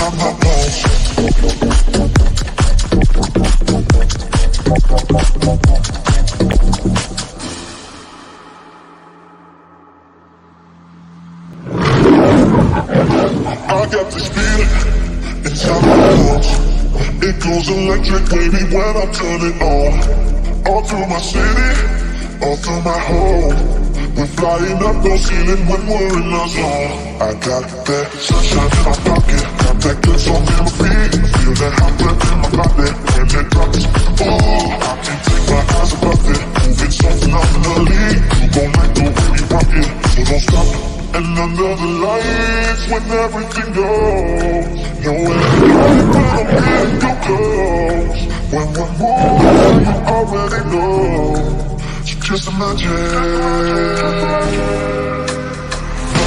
inside my bones. I got this feeling inside my bones. It goes electric, baby, when I turn it on. All through my city, all through my home. We're flying up no ceiling when we're in the zone. I got that sunshine in my pocket, got that good song in my feet. Feel that hot breath in my body when it drops. Oh, I can't take my eyes above it, moving so phenomenally. You gon' like the way we rock it, so don't stop. And under the lights when everything goes, nowhere to hide when I'm getting too close. When we're moving, you already know. So just imagine.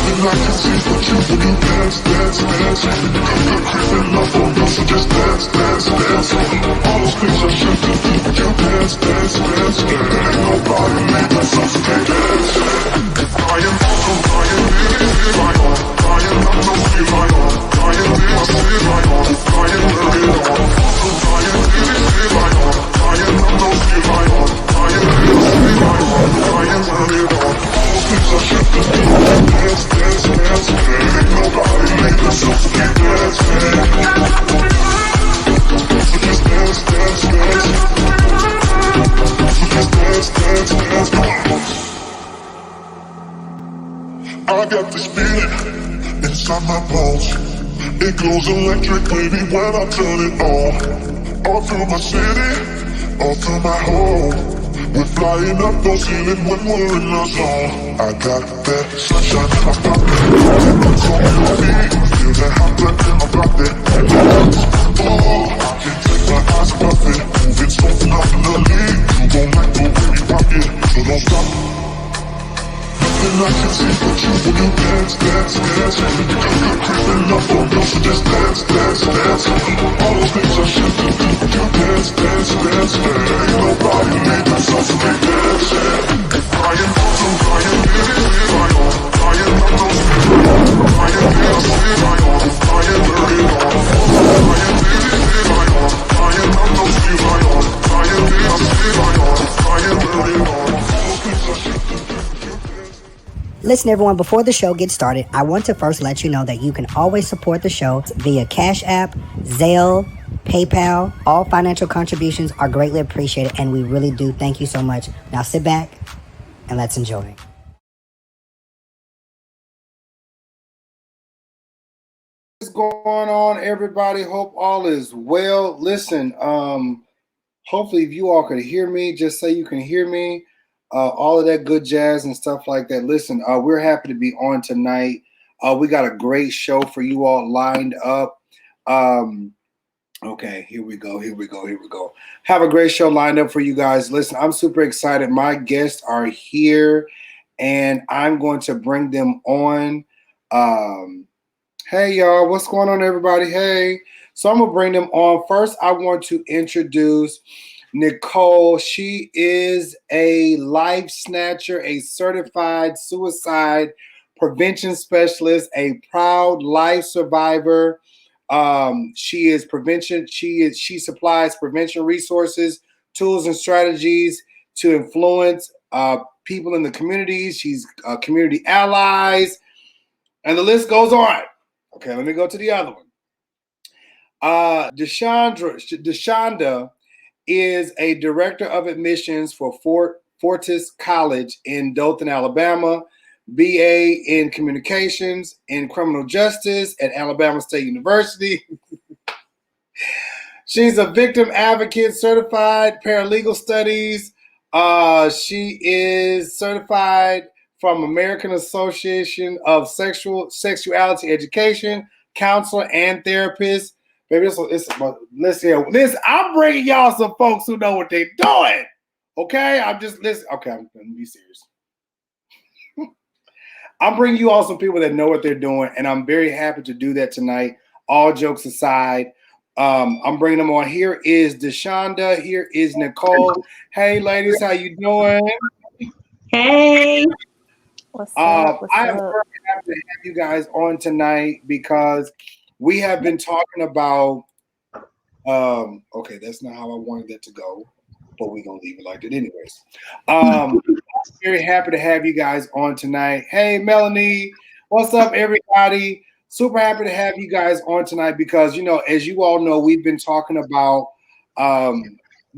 Nothing I can see but you when you dance, dance, dance. Good creeping up on you, so just dance, dance, dance. All those things I shouldn't do, but you dance, dance, dance. Ain't nobody leaving us, so stay dancing. I am awesome, I am really right on. I am not no feel right on. I am in my city right on. I am very on. Awesome, I am really right on. I am not no feel right on. I am in my city right on. I am very on. All those things I shouldn't do. Dance, dance, dance. Ain't nobody leaving us, so keep dancing. So just dance, dance, dance. So just dance, dance, dance. Come on. I got this feeling inside my bones. It goes electric, baby, when I turn it on. All through my city, all through my home. We're flying up no ceiling when we're in the zone. I got that sunshine in my pocket, that good song in my feet. Feel that hot breath in my body. Oh, I can't take my eyes off it, moving so phenomenally. You gon' like the way we rock it, so don't stop. And I can see but you when you dance, dance, dance. You're creeping up on you, so just dance, dance, dance. All those things I shouldn't do, but you dance, dance, dance. Ain't nobody leaving us, so stay dancing. I am awesome, I am really right on. I am not no sleep right on. I am here, sleep right on. I am very on. I am really right on. I am not no sleep right on. I am here, sleep right on. I am very on. All those things I shouldn't do. Listen, everyone, before the show gets started, I want to first let you know that you can always support the show via Cash App, Zelle, PayPal. All financial contributions are greatly appreciated, and we really do thank you so much. Now sit back and let's enjoy. What's going on, everybody? Hope all is well. Listen, hopefully if you all could hear me, just say you can hear me. All of that good jazz and stuff like that. Listen, we're happy to be on tonight. We got a great show for you all lined up. Okay, here we go. Have a great show lined up for you guys. Listen, I'm super excited. My guests are here, and I'm going to bring them on. Hey, y'all. What's going on, everybody? Hey. So I'm going to bring them on. First, I want to introduce Nicole. She is a Life Snatcher, a certified suicide prevention specialist, a proud life survivor. She supplies prevention resources, tools, and strategies to influence people in the communities. She's community allies, and the list goes on. Okay, let me go to the other one. Deshawnda is a director of admissions for Fortis College in Dothan, Alabama, BA in communications and criminal justice at Alabama State University. She's a victim advocate, certified paralegal studies. She is certified from American Association of Sexuality Education, counselor, and therapist. Baby, listen, I'm bringing y'all some folks who know what they're doing. Okay, I'm going to be serious. I'm bringing you all some people that know what they're doing, and I'm very happy to do that tonight. All jokes aside, I'm bringing them on. Here is Deshawnda. Here is Nicole. Hey, ladies, how you doing? Hey. What's up? I am very happy to have you guys on tonight because we have been talking about. Okay, that's not how I wanted that to go, but we're gonna leave it like that, anyways. Very happy to have you guys on tonight. Hey, Melanie, what's up, everybody? Super happy to have you guys on tonight because, you know, as you all know, we've been talking about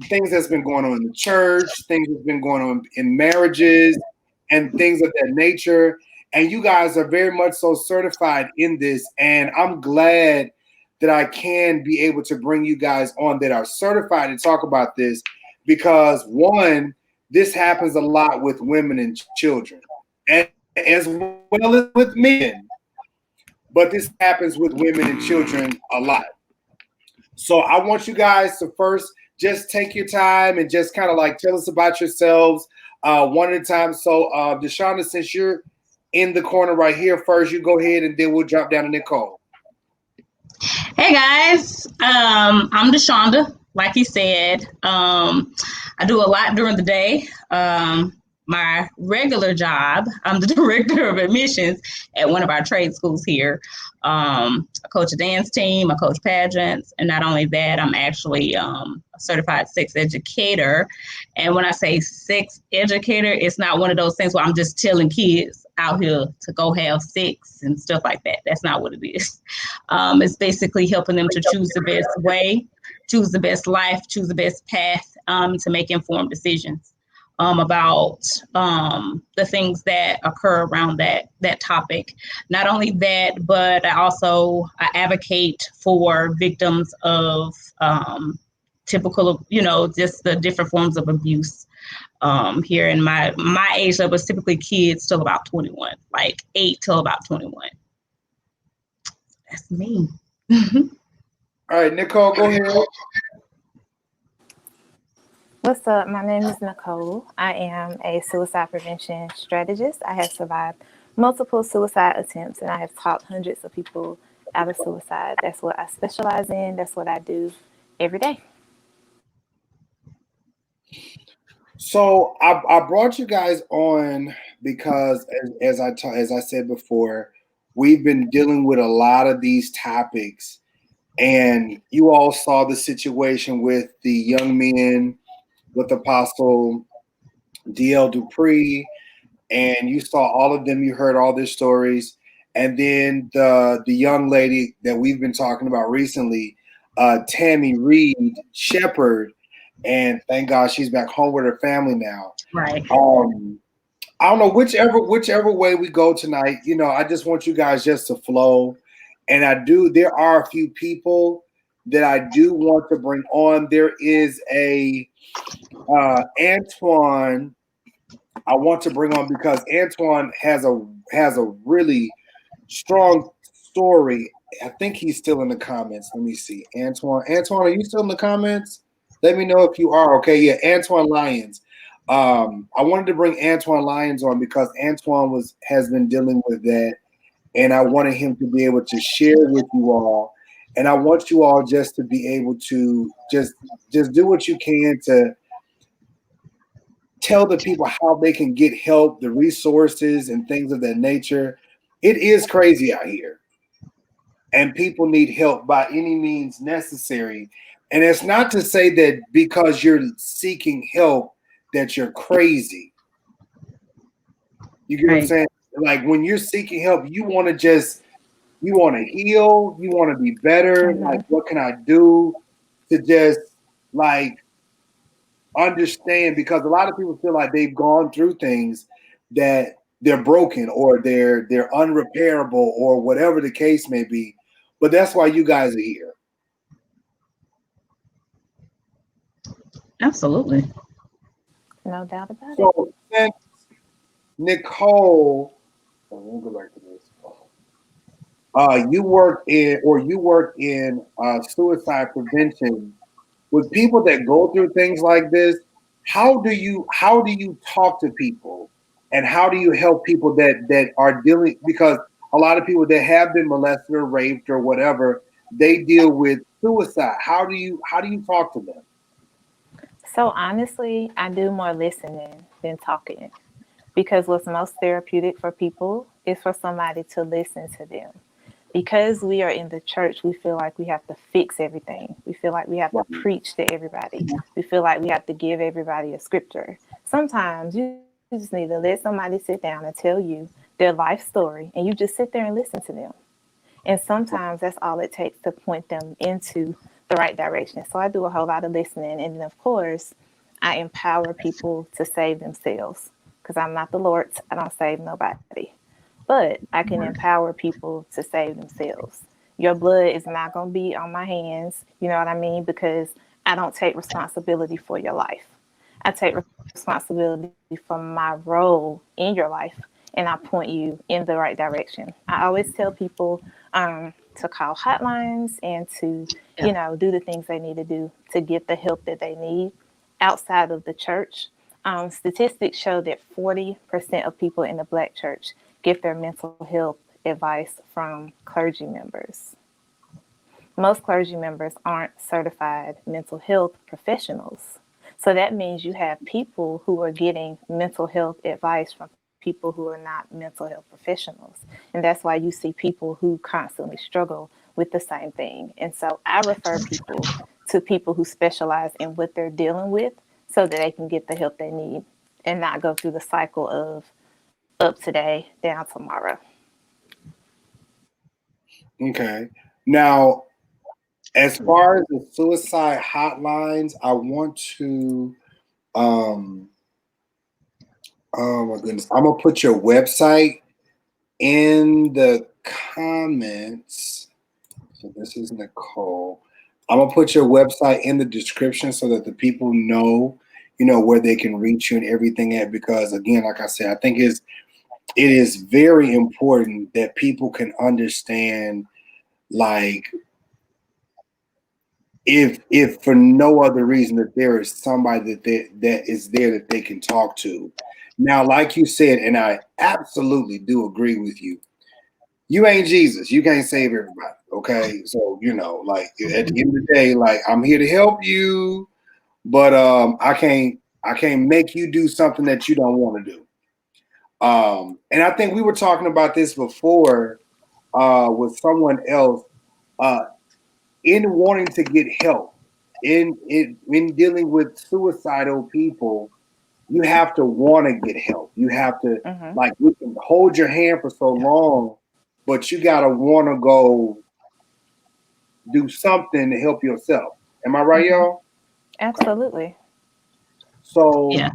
things that's been going on in the church, things that's been going on in marriages, and things of that nature. And you guys are very much so certified in this. And I'm glad that I can be able to bring you guys on that are certified to talk about this because, one, this happens a lot with women and children, and as well as with men. But this happens with women and children a lot. So I want you guys to first just take your time and just kind of like tell us about yourselves one at a time. So Deshawnda, since you're in the corner right here, first you go ahead and then we'll drop down to Nicole. Hey guys, I'm Deshawnda. Like he said, I do a lot during the day. My regular job, I'm the director of admissions at one of our trade schools here. I coach a dance team, I coach pageants, and not only that, I'm actually a certified sex educator. And when I say sex educator, it's not one of those things where I'm just telling kids out here to go have sex and stuff like that. That's not what it is. It's basically helping them to choose the best way, choose the best life, choose the best path to make informed decisions about the things that occur around that topic. Not only that, but I advocate for victims of typical, just the different forms of abuse. Here in my age level was typically kids till about 21, like 8 till about 21. That's me. All right, Nicole, go ahead. What's up? My name is Nicole. I am a suicide prevention strategist. I have survived multiple suicide attempts and I have taught hundreds of people out of suicide. That's what I specialize in. That's what I do every day. So I brought you guys on because as I said before, we've been dealing with a lot of these topics, and you all saw the situation with the young men with Apostle D.L. Dupree, and you saw all of them. You heard all their stories, and then the young lady that we've been talking about recently, Tammy Reed Shepherd. And thank God she's back home with her family now. Right. I don't know, whichever way we go tonight, I just want you guys just to flow. And there are a few people that I do want to bring on. There is a Antoine I want to bring on because Antoine has a really strong story. I think he's still in the comments. Let me see. Antoine, are you still in the comments? Let me know if you are. Okay, yeah, Antoine Lyons. I wanted to bring Antoine Lyons on because Antoine has been dealing with that, and I wanted him to be able to share with you all. And I want you all just to be able to just do what you can to tell the people how they can get help, the resources, and things of that nature. It is crazy out here, and people need help by any means necessary. And it's not to say that because you're seeking help that you're crazy. You get what I'm saying? Like when you're seeking help, you want to heal, you want to be better. Mm-hmm. Like, what can I do to just like understand? Because a lot of people feel like they've gone through things that they're broken or they're unrepairable or whatever the case may be. But that's why you guys are here. Absolutely. No doubt about it. So since Nicole, we'll go back to this. You work in suicide prevention with people that go through things like this. How do you talk to people, and how do you help people that are dealing? Because a lot of people that have been molested or raped or whatever, they deal with suicide. How do you talk to them? So honestly, I do more listening than talking, because what's most therapeutic for people is for somebody to listen to them. because we are in the church, we feel like we have to fix everything. We feel like we have to preach to everybody. We feel like we have to give everybody a scripture. Sometimes you just need to let somebody sit down and tell you their life story, and you just sit there and listen to them. And sometimes that's all it takes to point them into the right direction. So I do a whole lot of listening. And then, of course, I empower people to save themselves, because I'm not the Lord. I don't save nobody. But I can empower people to save themselves. Your blood is not going to be on my hands. You know what I mean? Because I don't take responsibility for your life. I take responsibility for my role in your life, and I point you in the right direction. I always tell people to call hotlines and to, do the things they need to do to get the help that they need outside of the church. Statistics show that 40% of people in the Black church get their mental health advice from clergy members. Most clergy members aren't certified mental health professionals. So that means you have people who are getting mental health advice from people who are not mental health professionals. And that's why you see people who constantly struggle with the same thing. And so I refer people to people who specialize in what they're dealing with so that they can get the help they need and not go through the cycle of up today, down tomorrow. Okay. Now, as far as the suicide hotlines, I want to, oh my goodness, I'm gonna put your website in the comments. So this is Nicole. I'm gonna put your website in the description so that the people know, where they can reach you and everything at. Because again, like I said, I think it is very important that people can understand, like, if for no other reason, that there is somebody that is there that they can talk to. Now, like you said, and I absolutely do agree with you, you ain't Jesus. You can't save everybody. Okay. So, like at the end of the day, like, I'm here to help you, but I can't make you do something that you don't want to do. And I think we were talking about this before with someone else, in wanting to get help, in dealing with suicidal people, you have to want to get help. You have to, like, we can hold your hand for so long, but you got to want to go do something to help yourself. Am I right, y'all? Absolutely. Okay. So, Yeah.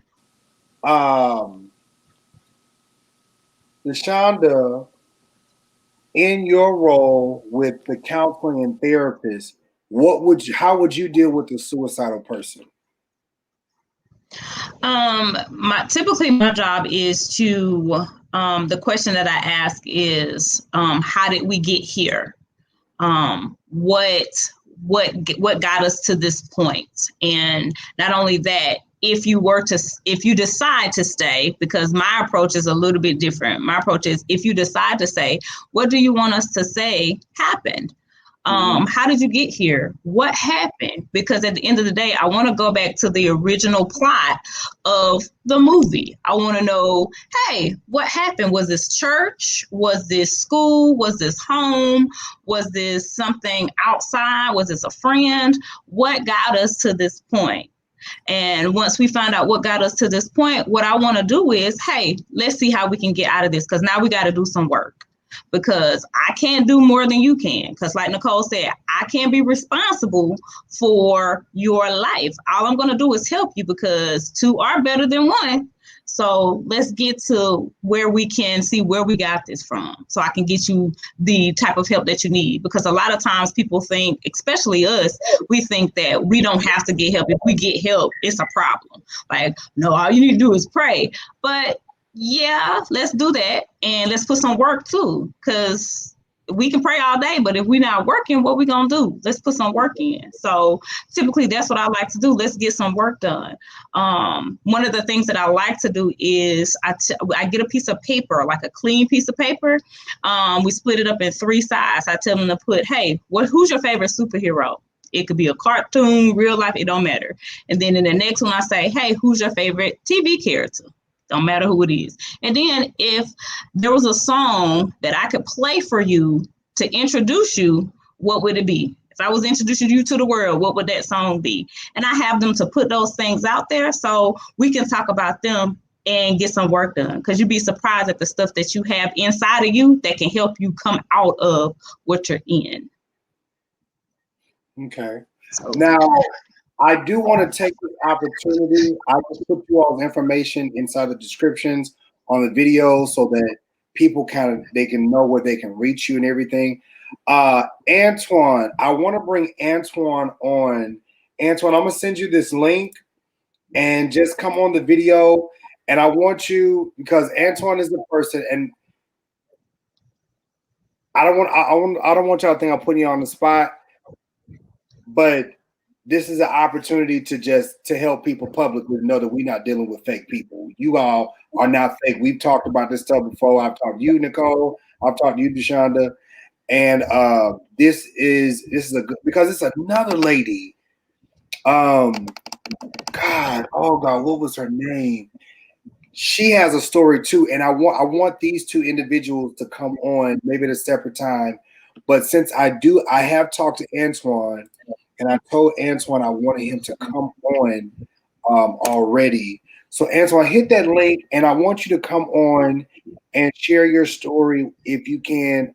Deshawnda, in your role with the counseling and therapist, how would you deal with a suicidal person? Typically my job is to, the question that I ask is, how did we get here? What got us to this point? And not only that, if you decide to stay, because my approach is a little bit different. My approach is, if you decide to stay, what do you want us to say happened? How did you get here? What happened? Because at the end of the day, I want to go back to the original plot of the movie. I want to know, hey, what happened? Was this church? Was this school? Was this home? Was this something outside? Was this a friend? What got us to this point? And once we find out what got us to this point, what I want to do is, hey, let's see how we can get out of this, because now we got to do some work. Because I can't do more than you can. Because like Nicole said, I can't be responsible for your life. All I'm going to do is help you, because two are better than one. So let's get to where we can see where we got this from, so I can get you the type of help that you need. Because a lot of times people think, especially us, we think that we don't have to get help. If we get help, it's a problem. Like, no, all you need to do is pray. But yeah, let's do that. And let's put some work too, because we can pray all day, but if we're not working, what we going to do? Let's put some work in. So typically that's what I like to do. Let's get some work done. One of the things that I like to do is I get a piece of paper, like a clean piece of paper. We split it up in 3 sides. I tell them to put, hey, who's your favorite superhero? It could be a cartoon, real life, it don't matter. And then in the next one, I say, hey, who's your favorite TV character? Don't matter who it is. And then if there was a song that I could play for you to introduce you, what would it be? If I was introducing you to the world, what would that song be? And I have them to put those things out there so we can talk about them and get some work done, because you'd be surprised at the stuff that you have inside of you that can help you come out of what you're in. Okay. Now, I do want to take this opportunity. I just put you all's information inside the descriptions on the video so that people they can know where they can reach you and everything. Antoine, I want to bring Antoine on. Antoine, I'm gonna send you this link and just come on the video. And I want you, because Antoine is the person, and I don't want y'all to think I'm putting you on the spot, but this is an opportunity to help people publicly know that we're not dealing with fake people. You all are not fake. We've talked about this stuff before. I've talked to you, Nicole. I've talked to you, Deshawnda. And this is because it's another lady. God, what was her name? She has a story too, and I want these two individuals to come on maybe at a separate time. But since I have talked to Antoine, and I told Antoine I wanted him to come on already. So Antoine, hit that link, and I want you to come on and share your story if you can.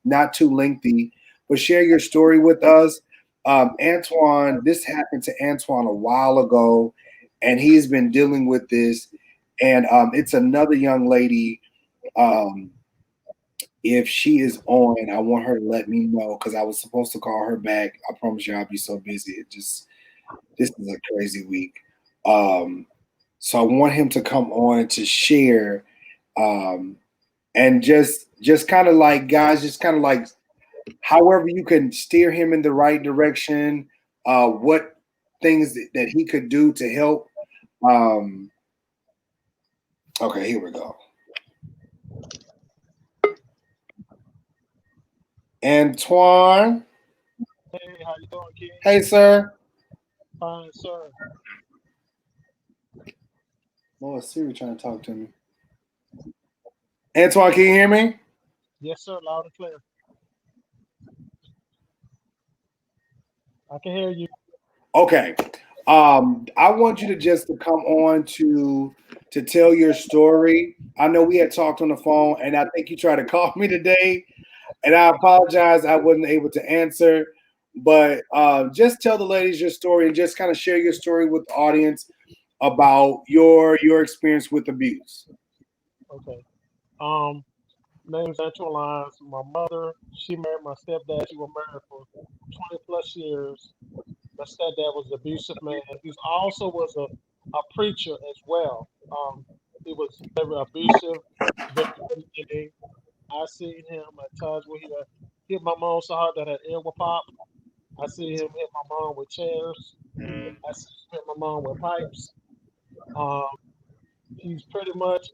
Not too lengthy, but share your story with us. Antoine, this happened to Antoine a while ago, and he's been dealing with this. And it's another young lady. If she is on, I want her to let me know, because I was supposed to call her back. I promise you I'll be so busy. This is a crazy week. So I want him to come on to share, and just kind of like, guys, just kind of like however you can steer him in the right direction, what things that he could do to help. Okay, here we go. Antoine. Hey, how you doing, King? Hey, sir. Fine, sir. Lord, Siri trying to talk to me. Antoine, can you hear me? Yes, sir, loud and clear. I can hear you. Okay. I want you to just come on to tell your story. I know we had talked on the phone, and I think you tried to call me today, and I apologize I wasn't able to answer. But just tell the ladies your story and just kind of share your story with the audience about your experience with abuse. Okay. Name's Antoine. My mother, she married my stepdad. She was married for 20 plus years. My stepdad was an abusive man. He also was a preacher as well. He was very abusive, very demanding. I seen him at times where he hit my mom so hard that her ear would pop. I see him hit my mom with chairs. I see him hit my mom with pipes. He's pretty much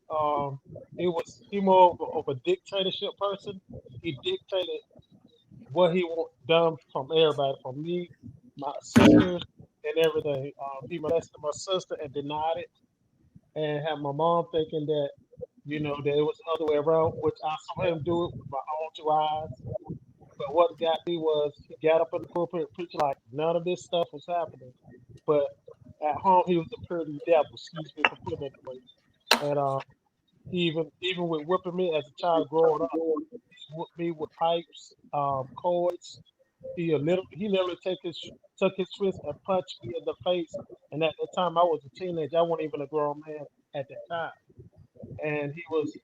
he more of a dictatorship person. He dictated what he want done from everybody, from me, my sisters, and everything. He molested my sister and denied it, and had my mom thinking that that it was the other way around, which I saw him do it with my own two eyes. But what got me was he got up in the pulpit and preached like none of this stuff was happening. But at home he was a pretty devil, excuse me for putting it that way. And even with whipping me as a child growing up, he whipped me with pipes, cords. He literally took his fist and punched me in the face. And at that time I was a teenager. I wasn't even a grown man at that time. And he was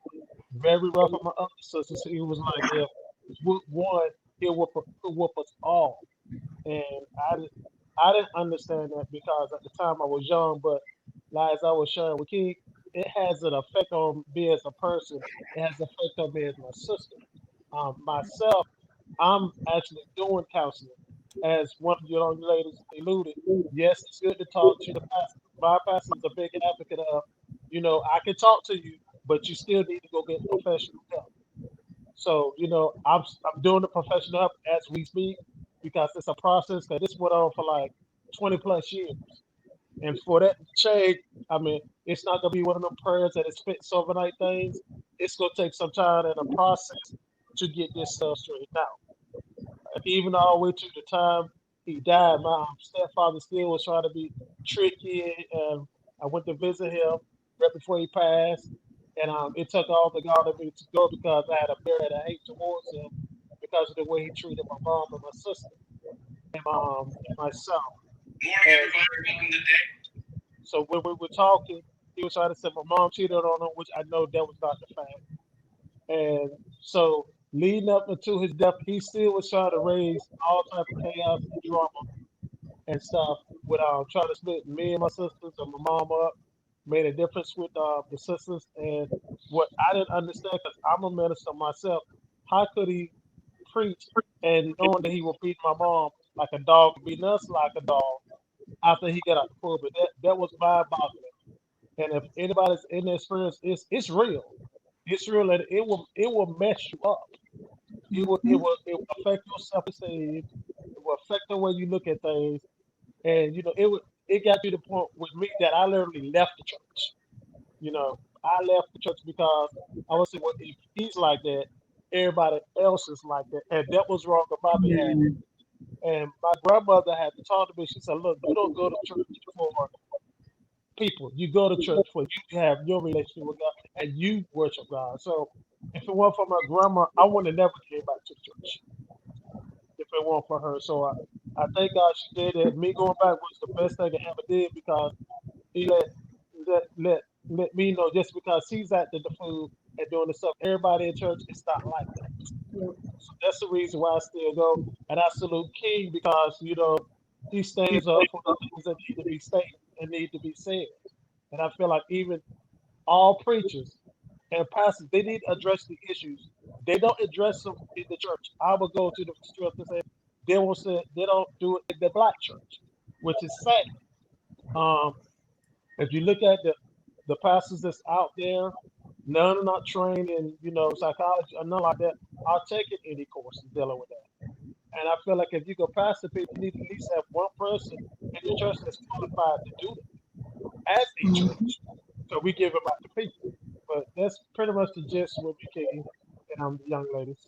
very rough on my other sisters. He was like, if whoop one, he'll whoop us all. And I didn't understand that because at the time I was young, but like as I was sharing with Keith, it has an effect on me as a person. It has an effect on me as my sister. Myself, I'm actually doing counseling. As one of your young ladies alluded, yes, it's good to talk to the pastor. My pastor is a big advocate of, I can talk to you, but you still need to go get professional help. So, I'm doing the professional help as we speak because it's a process that this went on for like 20 plus years. And for that to change, I mean, it's not gonna be one of them prayers that is fixed overnight things. It's gonna take some time and a process to get this stuff straightened out. even all the way to the time he died, my stepfather still was trying to be tricky, and I went to visit him right before he passed, and it took all the God of me to go because I had a bad hate towards him because of the way he treated my mom and my sister and myself. And so when we were talking, he was trying to say my mom cheated on him, which I know that was not the fact. And so leading up into his death, he still was trying to raise all type of chaos and drama and stuff with trying to split me and my sisters and my mom up, made a difference with the sisters. And what I didn't understand, because I'm a minister myself, how could he preach and knowing that he would beat my mom like a dog, beating us like a dog after he got out the pulpit? That was mind-boggling. And if anybody's in the experience, it's real. It's real, and it will mess you up. It will affect your self-esteem. It will affect the way you look at things. And it got to the point with me that I literally left the church. I left the church because I was saying, well, if he's like that, everybody else is like that, and that was wrong on my behalf. And my grandmother had to talk to me. She said, "Look, you don't go to church for people. You go to church for you to have your relationship with God and you worship God." So if it weren't for my grandma, I would have never came back to church. If it weren't for her, so I thank God she did it. Me going back was the best thing I ever did because he let me know just because he's at the food and doing the stuff. Everybody in church is not like that. So that's the reason why I still go. And I salute King because he stands up for the things that need to be stated and need to be said. And I feel like even all preachers and pastors, they need to address the issues. They don't address them in the church. I would go to the church and say they don't do it in the black church, which is sad. If you look at the pastors that's out there, none are not trained in psychology or nothing like that. I'll take it any course dealing with that. And I feel like if you go pastor people, you need to at least have one person in the church that's qualified to do it as a church. So we give them out to people. But that's pretty much the gist with me, King, and the young ladies.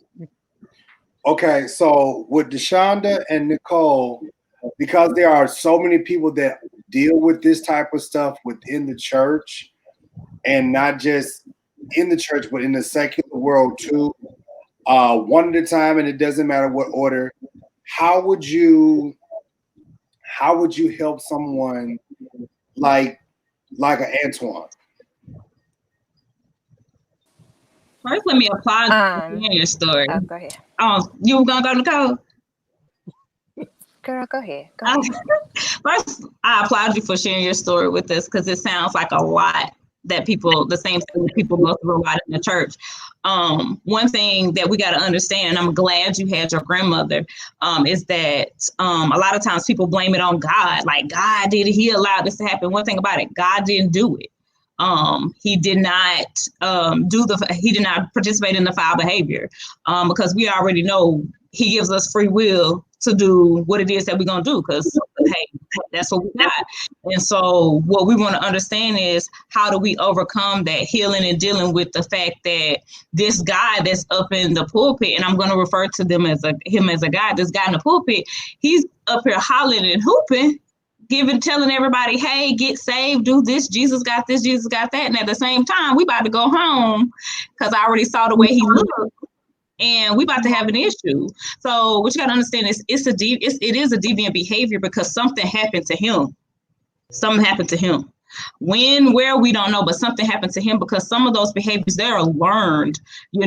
Okay, so with Deshawnda and Nicole, because there are so many people that deal with this type of stuff within the church, and not just in the church, but in the secular world too, one at a time, and it doesn't matter what order. How would you help someone like an Antoine? First, let me applaud you for your story. Oh, go ahead. You were gonna go, Nicole? Girl, go ahead. First, I applaud you for sharing your story with us because it sounds like a lot that the same thing that people go through a lot in the church. One thing that we got to understand, I'm glad you had your grandmother, is that a lot of times people blame it on God. Like, God did it, he allowed this to happen. One thing about it, God didn't do it. He did not he did not participate in the foul behavior because we already know he gives us free will to do what it is that we're going to do because, hey, that's what we got. And so what we want to understand is how do we overcome that healing and dealing with the fact that this guy that's up in the pulpit, and I'm going to refer to him as a guy, this guy in the pulpit, he's up here hollering and hooping, telling everybody, hey, get saved, do this, Jesus got this, Jesus got that. And at the same time, we about to go home because I already saw the way he looked. And we about to have an issue. So what you got to understand is it is a deviant behavior because something happened to him. Something happened to him. When, where, we don't know, but something happened to him because some of those behaviors, they're learned. You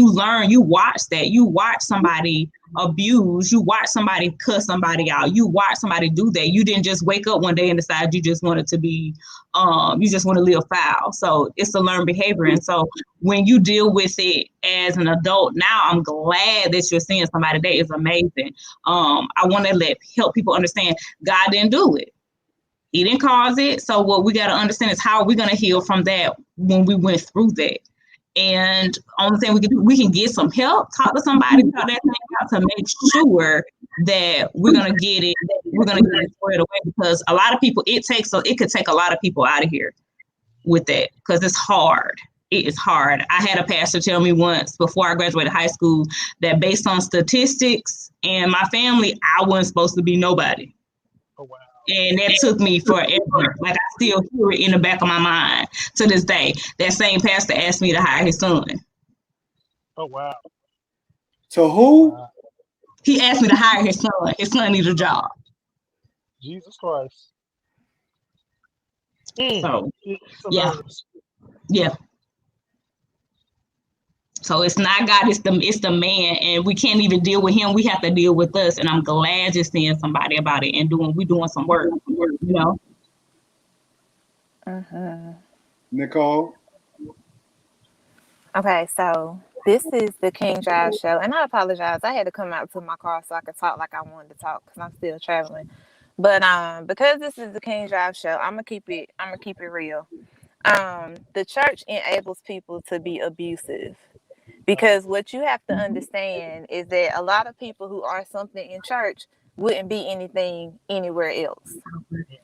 learn, you watch that. You watch somebody abuse. You watch somebody cuss somebody out. You watch somebody do that. You didn't just wake up one day and decide you just wanted to be, you just want to live foul. So it's a learned behavior. And so when you deal with it as an adult now, I'm glad that you're seeing somebody that is amazing. I want to help people understand God didn't do it. He didn't cause it. So what we got to understand is how are we going to heal from that when we went through that? And only thing we can do, we can get some help, talk to somebody about that thing out to make sure that we're going to get it, squared away because a lot of people, it could take a lot of people out of here with that because it's hard. it is hard. I had a pastor tell me once before I graduated high school that based on statistics and my family, I wasn't supposed to be nobody. Oh wow. And that took me forever. Like, I still hear it in the back of my mind to this day. That same pastor asked me to hire his son. Oh wow. So who? Wow. He asked me to hire his son. His son needs a job. Jesus Christ. So, It's yeah. hilarious. Yeah. So it's not God, it's the man, and we can't even deal with him. We have to deal with us. And I'm glad you're seeing somebody about it and we doing some work, you know. Nicole? Okay, so this is the King Jive show, and I apologize. I had to come out to my car so I could talk like I wanted to talk because I'm still traveling. But because this is the King Jive show, I'm gonna keep it real. The church enables people to be abusive. Because what you have to understand is that a lot of people who are something in church wouldn't be anything anywhere else.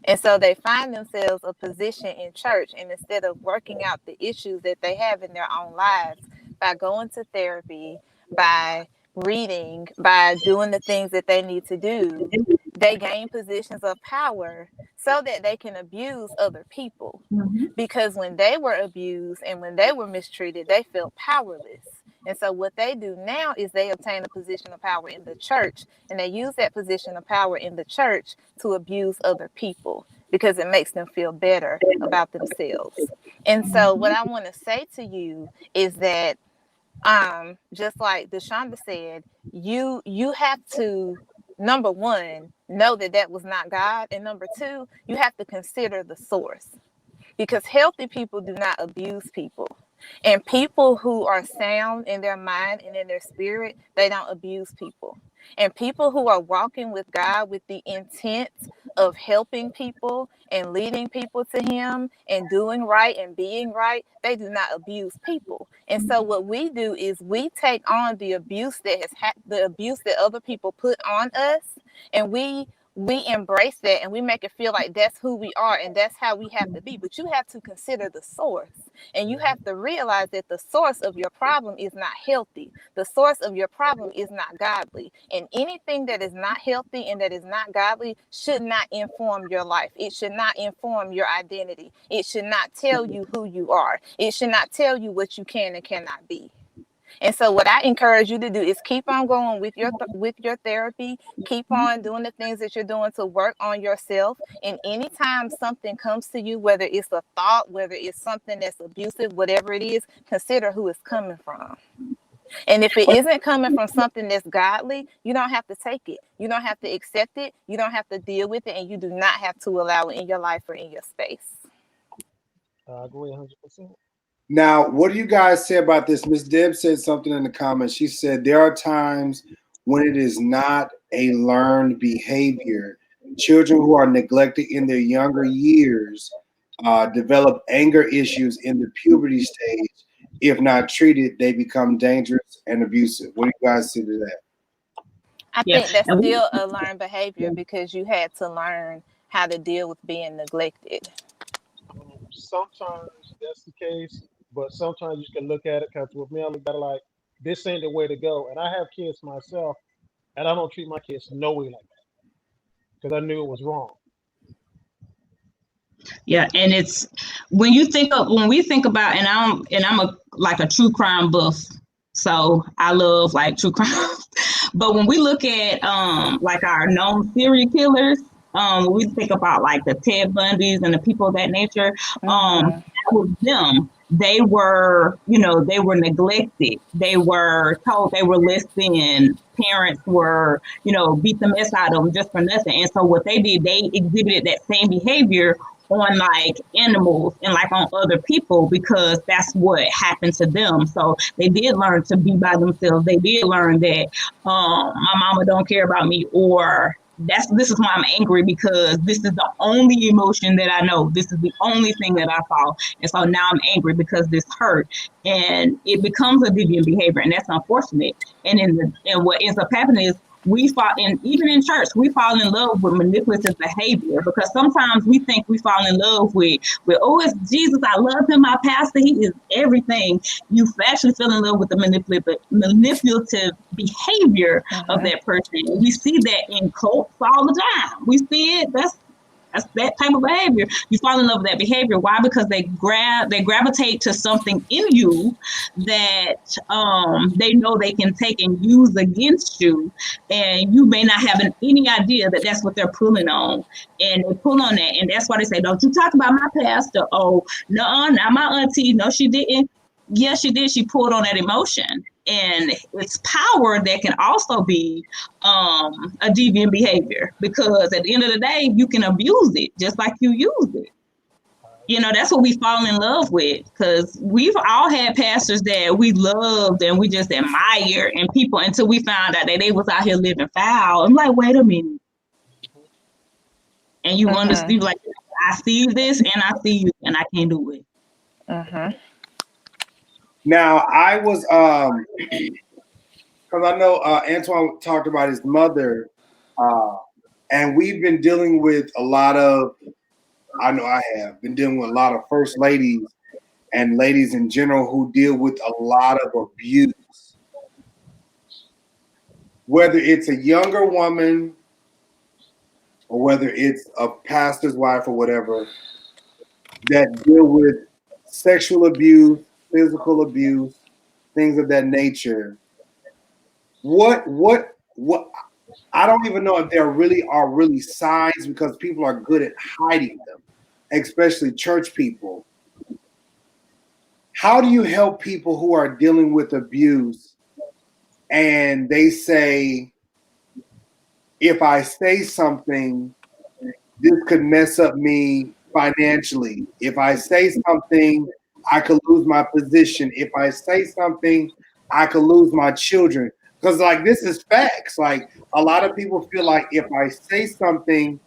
And so they find themselves a position in church, and instead of working out the issues that they have in their own lives by going to therapy, by reading, by doing the things that they need to do, they gain positions of power so that they can abuse other people. Because when they were abused and when they were mistreated, they felt powerless. And so what they do now is they obtain a position of power in the church, and they use that position of power in the church to abuse other people because it makes them feel better about themselves. And so what I want to say to you is that just like Deshawnda said, you have to, number one, know that that was not God, and number two, you have to consider the source, because healthy people do not abuse people. And people who are sound in their mind and in their spirit, they don't abuse people. And people who are walking with God with the intent of helping people and leading people to him and doing right and being right, they do not abuse people. And so what we do is we take on the abuse that the abuse that other people put on us, and we embrace that, and we make it feel like that's who we are and that's how we have to be. But you have to consider the source, and you have to realize that the source of your problem is not healthy. The source of your problem is not godly, and anything that is not healthy and that is not godly should not inform your life. It should not inform your identity. It should not tell you who you are. It should not tell you what you can and cannot be. And so what I encourage you to do is keep on going with your therapy, keep on doing the things that you're doing to work on yourself. And anytime something comes to you, whether it's a thought, whether it's something that's abusive, whatever it is, consider who it's coming from. And if it isn't coming from something that's godly, you don't have to take it. You don't have to accept it. You don't have to deal with it. And you do not have to allow it in your life or in your space. I agree 100%. Now, what do you guys say about this? Miss Deb said something in the comments. She said there are times when it is not a learned behavior. Children who are neglected in their younger years develop anger issues in the puberty stage. If not treated, they become dangerous and abusive. What do you guys say to that? I think that's still a learned behavior because you had to learn how to deal with being neglected. Sometimes that's the case, but sometimes you can look at it because with me, I'm like, this ain't the way to go. And I have kids myself, and I don't treat my kids no way like that because I knew it was wrong. Yeah, and it's when we think about, and I'm a true crime buff, so I love like true crime. But when we look at like our known serial killers, when we think about like the Ted Bundys and the people of that nature, that was them. They were, they were neglected. They were told they were less than. Parents were, beat the mess out of them just for nothing. And so what they did, they exhibited that same behavior on like animals and like on other people because that's what happened to them. So they did learn to be by themselves. They did learn that my mama don't care about me, or this is why I'm angry because this is the only emotion that I know. This is the only thing that I saw. And so now I'm angry because this hurt. And it becomes a deviant behavior, and that's unfortunate. And what ends up happening is we fall in, even in church, we fall in love with manipulative behavior, because sometimes we think we fall in love with oh, it's Jesus, I love him, my pastor, he is everything. You actually fell in love with the manipulative behavior of that person. We see that in cults all the time. We see it. That's that type of behavior. You fall in love with that behavior. Why? Because they gravitate to something in you that they know they can take and use against you, and you may not have any idea that that's what they're pulling on, and they pull on that, and that's why they say, "Don't you talk about my pastor?" Oh, no, not my auntie. No, she didn't. Yes, she did. She pulled on that emotion. And it's power that can also be a deviant behavior, because at the end of the day, you can abuse it just like you use it. You know, that's what we fall in love with, because we've all had pastors that we loved and we just admired, and people, until we found out that they was out here living foul. I'm like, wait a minute. And you understand, like, I see this and I see you and I can't do it. Now, I was, because I know Antoine talked about his mother, and we've been dealing with a lot of, I know I have been dealing with a lot of first ladies and ladies in general who deal with a lot of abuse. Whether it's a younger woman or whether it's a pastor's wife or whatever, that deal with sexual abuse, physical abuse, things of that nature. What I don't even know if there really are signs, because people are good at hiding them, especially church people. How do you help people who are dealing with abuse and they say, if I say something, this could mess up me financially. If I say something, I could lose my position. If I say something, I could lose my children. Because, like, this is facts. Like, a lot of people feel like if I say something,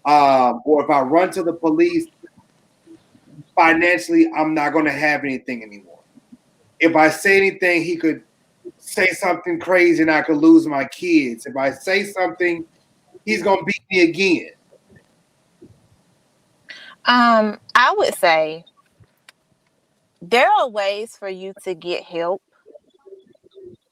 or if I run to the police, financially, I'm not going to have anything anymore. If I say anything, he could say something crazy and I could lose my kids. If I say something, he's going to beat me again. I would say there are ways for you to get help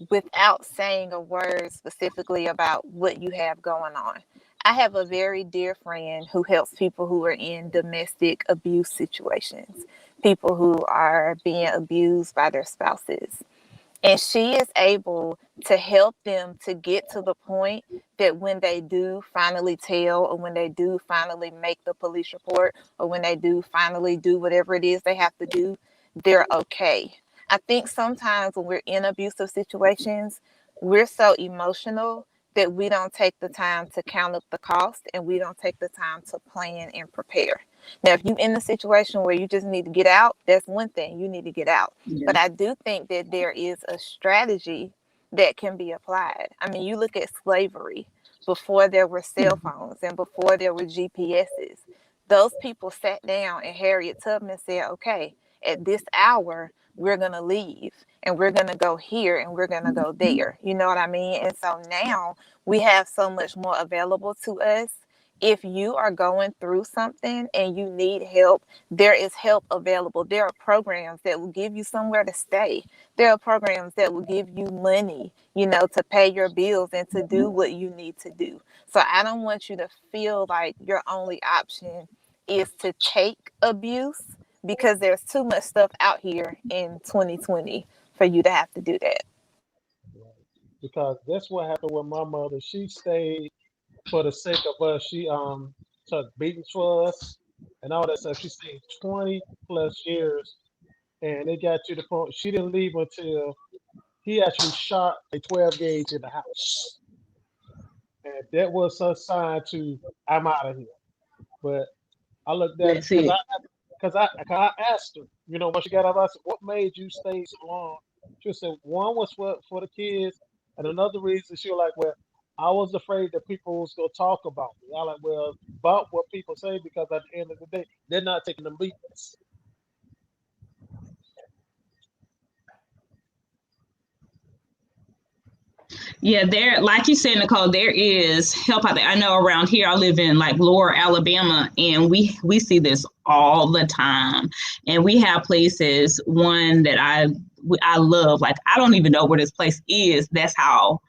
without saying a word specifically about what you have going on. I have a very dear friend who helps people who are in domestic abuse situations, people who are being abused by their spouses. And she is able to help them to get to the point that when they do finally tell, or when they do finally make the police report, or when they do finally do whatever it is they have to do, they're okay. I think sometimes when we're in abusive situations, we're so emotional that we don't take the time to count up the cost, and we don't take the time to plan and prepare. Now, if you're in a situation where you just need to get out, that's one thing. You need to get out. Yeah. But I do think that there is a strategy that can be applied. I mean, you look at slavery before there were cell phones and before there were GPSs. Those people sat down, and Harriet Tubman said, okay, at this hour, we're going to leave, and we're going to go here, and we're going to go there. You know what I mean? And so now we have so much more available to us. If you are going through something and you need help, there is help available. There are programs that will give you somewhere to stay. There are programs that will give you money, to pay your bills and to do what you need to do. So I don't want you to feel like your only option is to take abuse, because there's too much stuff out here in 2020 for you to have to do that. Because that's what happened with my mother. She stayed for the sake of us. She took beatings for us and all that stuff. She stayed 20 plus years, and it got to the point she didn't leave until he actually shot a 12 gauge in the house, and that was her sign to, I'm out of here. But I looked at it because I asked her, when she got out, I said, what made you stay so long? She said one was for the kids, and another reason she was like, well, I was afraid that people was gonna talk about me. I like, well, about what people say, because at the end of the day, they're not taking the beatings. Yeah, there, like you said, Nicole, there is help out there. I know around here, I live in like Lower Alabama, and we see this all the time. And we have places, one that I love. Like, I don't even know where this place is. That's how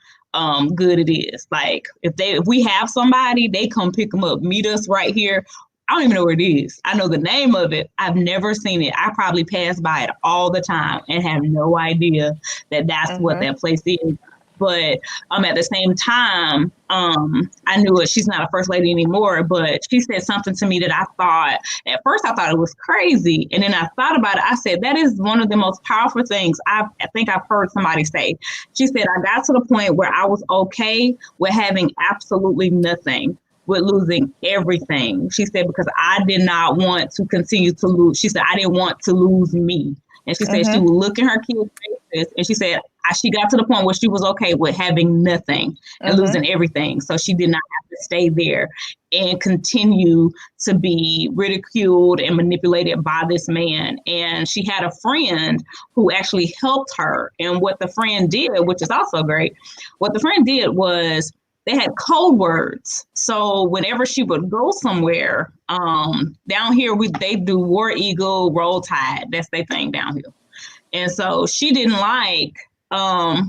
good it is. Like, if we have somebody, they come pick them up, meet us right here. I don't even know where it is. I know the name of it. I've never seen it. I probably pass by it all the time and have no idea that that's what that place is. But at the same time, I knew it. She's not a first lady anymore, but she said something to me that I thought, at first I thought it was crazy. And then I thought about it. I said, that is one of the most powerful things I think I've heard somebody say. She said, I got to the point where I was okay with having absolutely nothing, with losing everything. She said, because I did not want to continue to lose. She said, I didn't want to lose me. And she said she would look in her kids' faces, and she said she got to the point where she was okay with having nothing and losing everything. So she did not have to stay there and continue to be ridiculed and manipulated by this man. And she had a friend who actually helped her. And what the friend did, which is also great, what the friend did was, they had code words. So whenever she would go somewhere, down here, they do War Eagle, Roll Tide. That's their thing down here. And so she didn't like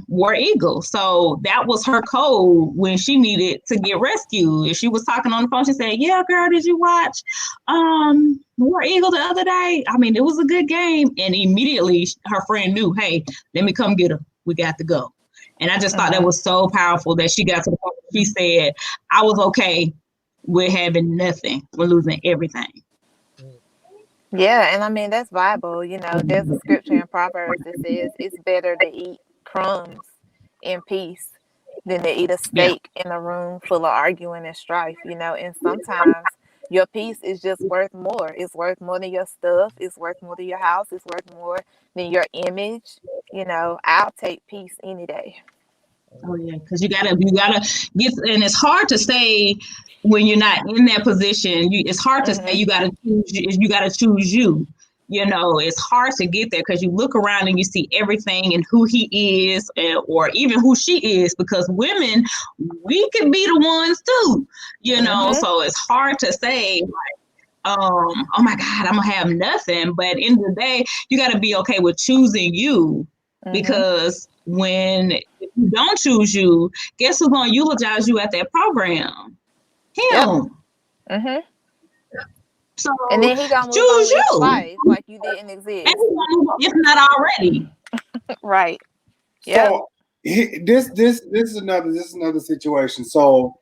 War Eagle. So that was her code when she needed to get rescued. If she was talking on the phone, she said, yeah, girl, did you watch War Eagle the other day? I mean, it was a good game. And immediately her friend knew, hey, let me come get her. We got to go. And I just thought that was so powerful that she got to the point where she said, I was okay with having nothing, with losing everything. Yeah, and I mean, that's Bible. You know, there's a scripture in Proverbs that says it's better to eat crumbs in peace than to eat a steak in a room full of arguing and strife, you know. And sometimes your peace is just worth more. It's worth more than your stuff. It's worth more than your house. It's worth more than your image. You know, I'll take peace any day. Oh yeah, because you gotta get, and it's hard to say when you're not in that position. It's hard to say you gotta choose you. You know, it's hard to get there because you look around and you see everything and who he is, or even who she is. Because women, we can be the ones too. You know, so it's hard to say like, oh my God, I'm gonna have nothing. But in the day, you got to be okay with choosing you, because when you don't choose you, guess who's gonna eulogize you at that program? Him. So and then he gonna move on with his life like you didn't exist. If not already. Right. So this is another situation. So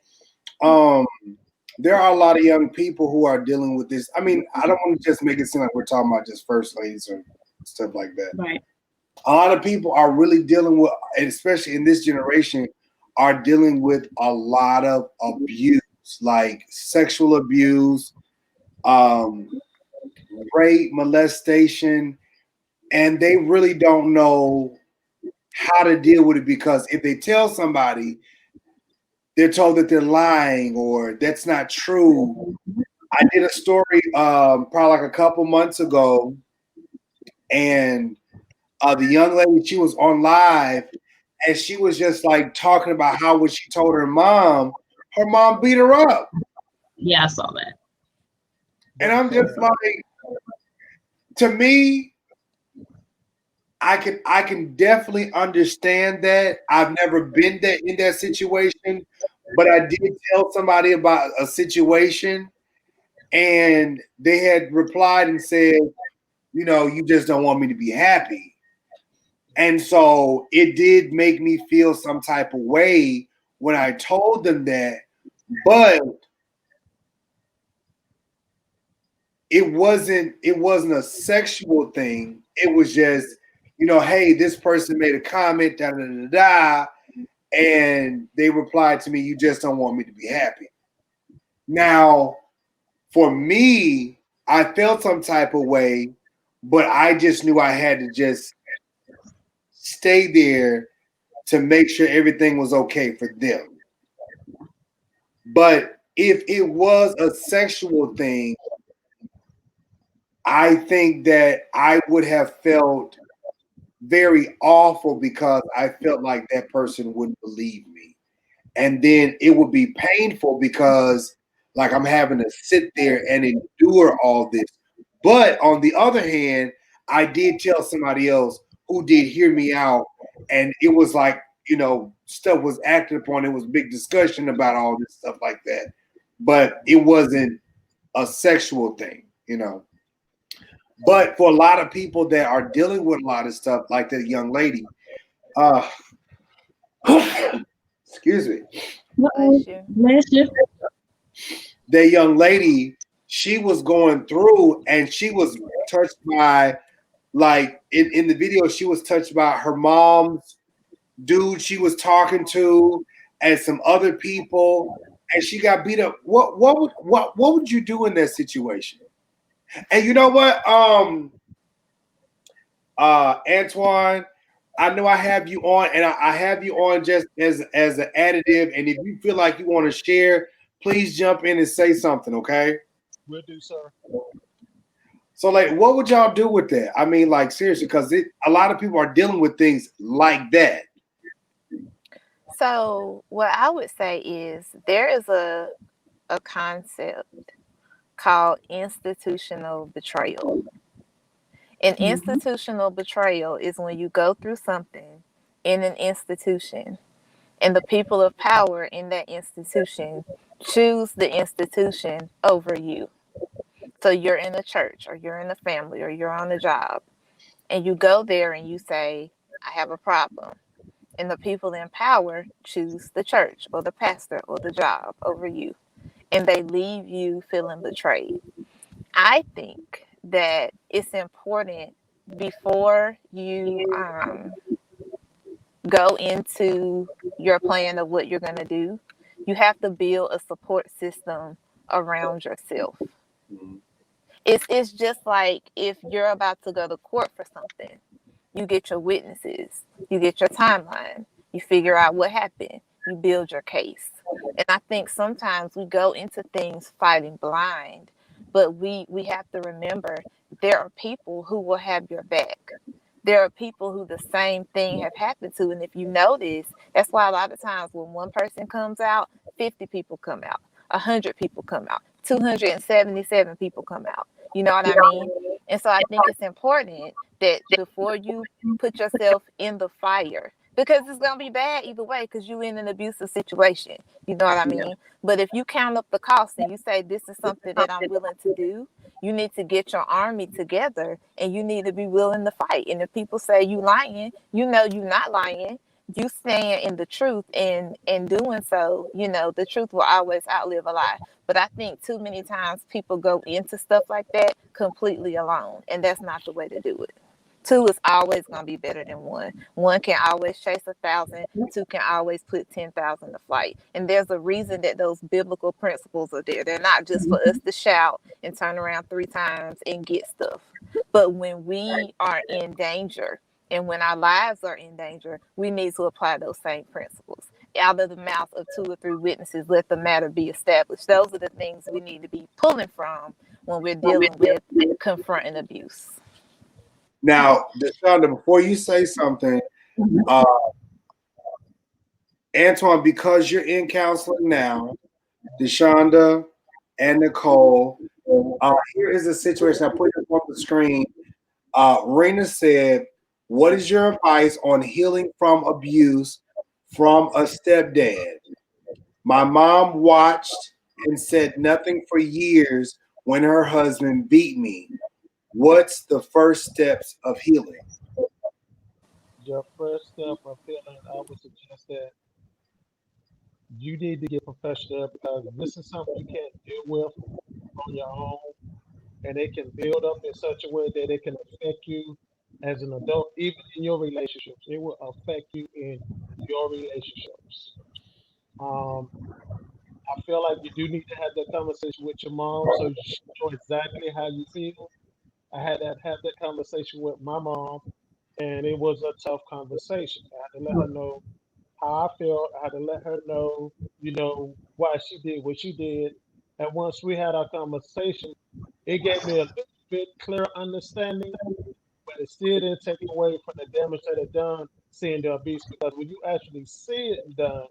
there are a lot of young people who are dealing with this. I mean, I don't want to just make it seem like we're talking about just first ladies or stuff like that. Right. A lot of people are really dealing with, especially in this generation, are dealing with a lot of abuse, like sexual abuse, rape, molestation, and they really don't know how to deal with it, because if they tell somebody, they're told that they're lying or that's not true. I did a story probably like a couple months ago, and the young lady, she was on live, and she was just like talking about how when she told her mom beat her up. Yeah, I saw that. And I'm just like, to me, I can definitely understand that. I've never been in that situation, but I did tell somebody about a situation, and they had replied and said, you know, you just don't want me to be happy. And so it did make me feel some type of way when I told them that, but it wasn't a sexual thing. It was just, you know, hey, this person made a comment, da da da da, and they replied to me, you just don't want me to be happy. Now, for me, I felt some type of way, but I just knew I had to just stay there to make sure everything was okay for them. But if it was a sexual thing, I think that I would have felt very awful because I felt like that person wouldn't believe me. And then it would be painful because like I'm having to sit there and endure all this. But on the other hand, I did tell somebody else who did hear me out, and it was like, stuff was acted upon. It was big discussion about all this stuff like that. But it wasn't a sexual thing. But for a lot of people that are dealing with a lot of stuff, like that young lady, uh excuse me, Bless you. Bless you. that young lady, she was going through and she was touched by, like in the video, she was touched by her mom's dude she was talking to and some other people, and she got beat up. What would you do in that situation? And you know what, Antoine, I know I have you on, and I have you on just as an additive. And if you feel like you want to share, please jump in and say something, okay? Will do, sir. So, like, what would y'all do with that? I mean, like, seriously, because a lot of people are dealing with things like that. So what I would say is there is a concept called institutional betrayal. And institutional betrayal is when you go through something in an institution and the people of power in that institution choose the institution over you. So you're in a church or you're in a family or you're on a job and you go there and you say, I have a problem. And the people in power choose the church or the pastor or the job over you. And they leave you feeling betrayed. I think that it's important before you go into your plan of what you're going to do, you have to build a support system around yourself. It's just like if you're about to go to court for something, you get your witnesses, you get your timeline, you figure out what happened, you build your case. And I think sometimes we go into things fighting blind, but we have to remember there are people who will have your back. There are people who the same thing have happened to. And if you notice, that's why a lot of times when one person comes out, 50 people come out, 100 people come out, 277 people come out. You know what I mean? And so I think it's important that before you put yourself in the fire, because it's going to be bad either way because you're in an abusive situation. You know what I mean? But if you count up the cost and you say, this is something that I'm willing to do, you need to get your army together and you need to be willing to fight. And if people say you lying, you know you're not lying. You stand in the truth, and in doing so, the truth will always outlive a lie. But I think too many times people go into stuff like that completely alone, and that's not the way to do it. Two is always going to be better than one. One can always chase 1,000. Two can always put 10,000 to flight. And there's a reason that those biblical principles are there. They're not just for us to shout and turn around 3 times and get stuff. But when we are in danger and when our lives are in danger, we need to apply those same principles. Out of the mouth of 2 or 3 witnesses, let the matter be established. Those are the things we need to be pulling from when we're dealing with confronting abuse. Now, Deshawnda, before you say something, Antoine, because you're in counseling now, Deshawnda and Nicole, here is a situation. I put it on the screen. Rena said, what is your advice on healing from abuse from a stepdad? My mom watched and said nothing for years when her husband beat me. What's the first steps of healing? Your first step of healing, I would suggest that you need to get professional because this is something you can't deal with on your own, and it can build up in such a way that it can affect you as an adult, even in your relationships. It will affect you in your relationships. Um, I feel like you do need to have that conversation with your mom so she know exactly how you feel. I had to have that conversation with my mom, and it was a tough conversation. I had to let her know how I felt. I had to let her know, why she did what she did. And once we had our conversation, it gave me a little bit clearer understanding, but it it still didn't take away from the damage that it done seeing the abuse, because when you actually see it done,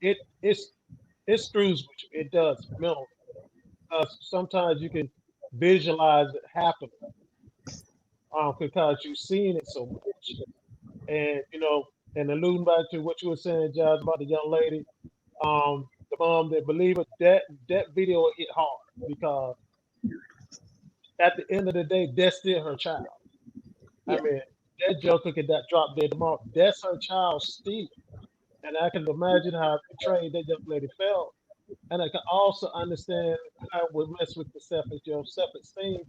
it screws with you. It does mentally. Sometimes you can visualize it happening because you've seen it so much. And and alluding back to what you were saying, Josh, about the young lady, the mom that believe it, that video hit hard because at the end of the day, that's still her child. I Yeah. mean, that joker could that drop dead tomorrow. That's her child still. And I can imagine how betrayed that young lady felt. And I can also understand how it would mess with your self-esteem,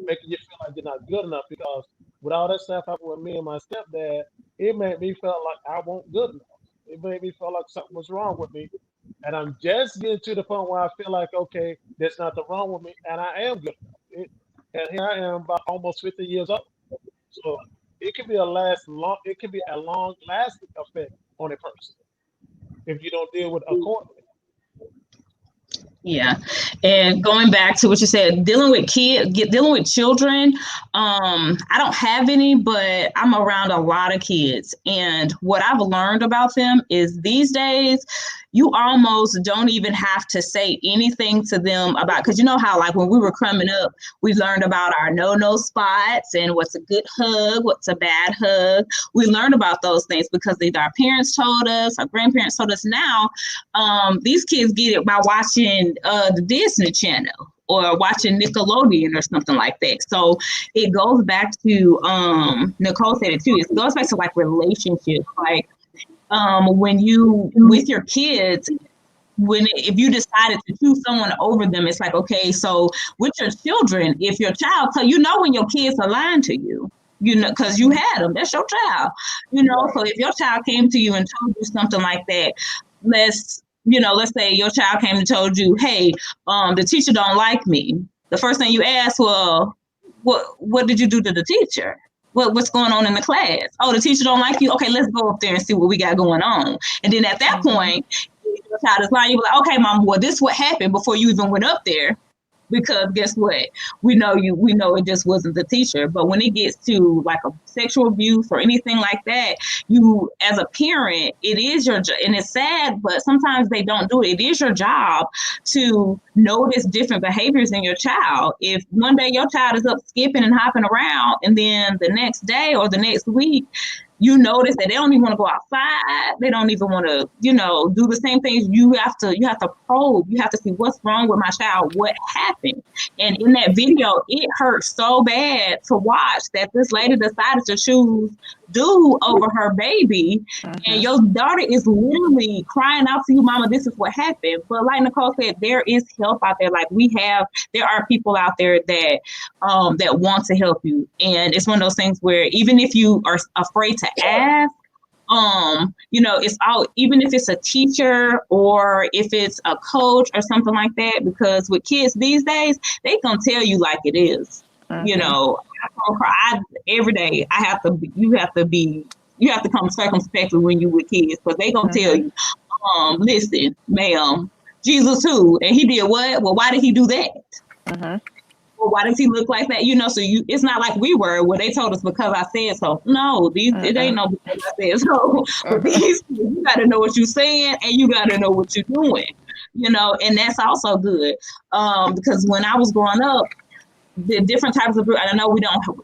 making you feel like you're not good enough. Because with all that stuff happened with me and my stepdad, it made me feel like I wasn't good enough. It made me feel like something was wrong with me. And I'm just getting to the point where I feel like, okay, there's nothing wrong with me, and I am good enough. And here I am, about almost 50 years old. So it can be it can be a long lasting effect on a person if you don't deal with it accordingly. Yeah. And going back to what you said, dealing with children, I don't have any, but I'm around a lot of kids. And what I've learned about them is these days, you almost don't even have to say anything to them about, because you know how like when we were coming up, we learned about our no spots and what's a good hug, what's a bad hug. We learned about those things because either our parents told us, our grandparents told us. Now, these kids get it by watching the Disney Channel or watching Nickelodeon or something like that. So it goes back to Nicole said it too. It goes back to like relationships, like when you with your kids. If you decided to choose someone over them, it's like, okay, so with your children, if your child, so when your kids are lying to you, because you had them, that's your child, so if your child came to you and told you something like that, let's say your child came and told you, hey, the teacher don't like me. The first thing you ask, well, what did you do to the teacher? What's going on in the class? Oh, the teacher don't like you? Okay, let's go up there and see what we got going on. And then at that point, your child is lying, you're like, okay, mom, well, this is what happened before you even went up there. Because guess what? We know it just wasn't the teacher. But when it gets to like a sexual abuse or anything like that, you as a parent, it is your job, and it's sad, but sometimes they don't do it. It is your job to notice different behaviors in your child. If one day your child is up skipping and hopping around, and then the next day or the next week, you notice that they don't even want to go outside. They don't even want to, do the same things. You have to probe. You have to see what's wrong with my child. What happened? And in that video, it hurt so bad to watch that this lady decided to choose dude over her baby. And your daughter is literally crying out to you, mama, this is what happened. But like Nicole said, there is help out there. Like there are people out there that want to help you. And it's one of those things where even if you are afraid to ask, it's all, even if it's a teacher or if it's a coach or something like that, because with kids these days, they gonna tell you like it is. Every day you have to come circumspectly when you with kids, because they gonna tell you, listen, ma'am, Jesus who? And he did what? Well, why did he do that? Well, why does he look like that? So it's not like we were where they told us because I said so. No, it ain't no because I said so. But these, you got to know what you're saying and you got to know what you're doing. And that's also good because when I was growing up, the different types of, I know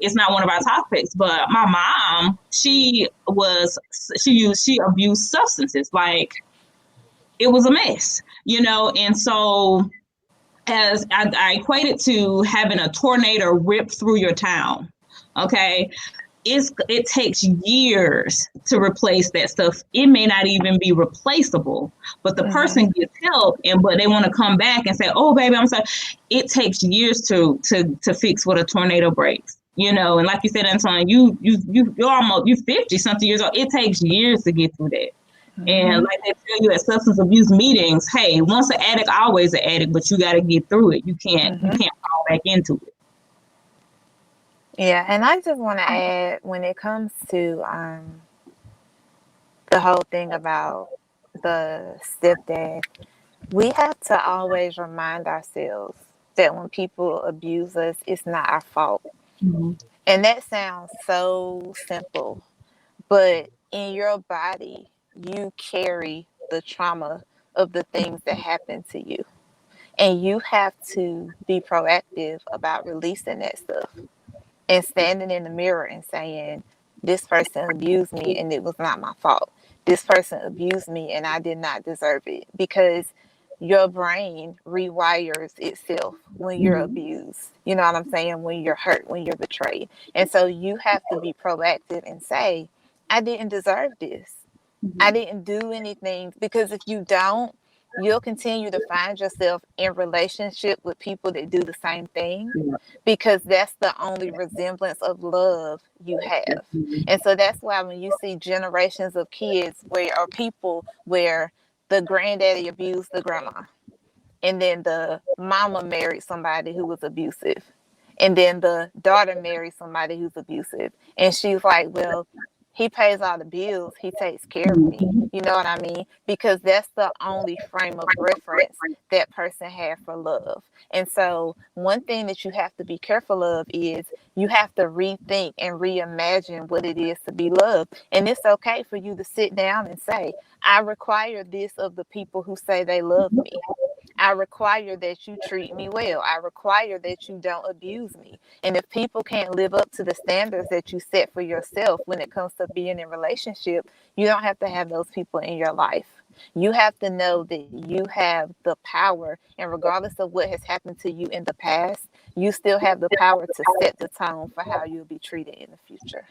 it's not one of our topics, but my mom, she abused substances. Like it was a mess, and so as I equate it to having a tornado rip through your town. Okay. It takes years to replace that stuff. It may not even be replaceable, but the person gets help but they want to come back and say, oh baby, I'm sorry. It takes years to fix what a tornado breaks. And like you said, Antoine, you're 50 something years old. It takes years to get through that. And like they tell you at substance abuse meetings, hey, once an addict, always an addict, but you got to get through it. You can't fall back into it. Yeah, and I just want to add, when it comes to the whole thing about the stepdad, we have to always remind ourselves that when people abuse us, it's not our fault. And that sounds so simple, but in your body, you carry the trauma of the things that happen to you. And you have to be proactive about releasing that stuff and standing in the mirror and saying, this person abused me and it was not my fault. This person abused me and I did not deserve it. Because your brain rewires itself when you're abused. You know what I'm saying? When you're hurt, when you're betrayed. And so you have to be proactive and say, I didn't deserve this. I didn't do anything. Because if you don't, you'll continue to find yourself in relationship with people that do the same thing, because that's the only resemblance of love you have. And so that's why when you see generations of kids where, or people where the granddaddy abused the grandma, and then the mama married somebody who was abusive, and then the daughter married somebody who's abusive, and she's like, well, he pays all the bills, he takes care of me. You know what I mean? Because that's the only frame of reference that person had for love. And so one thing that you have to be careful of is you have to rethink and reimagine what it is to be loved. And it's okay for you to sit down and say, I require this of the people who say they love me. I require that you treat me well. I require that you don't abuse me. And if people can't live up to the standards that you set for yourself when it comes to being in a relationship, you don't have to have those people in your life. You have to know that you have the power, and regardless of what has happened to you in the past, you still have the power to set the tone for how you'll be treated in the future.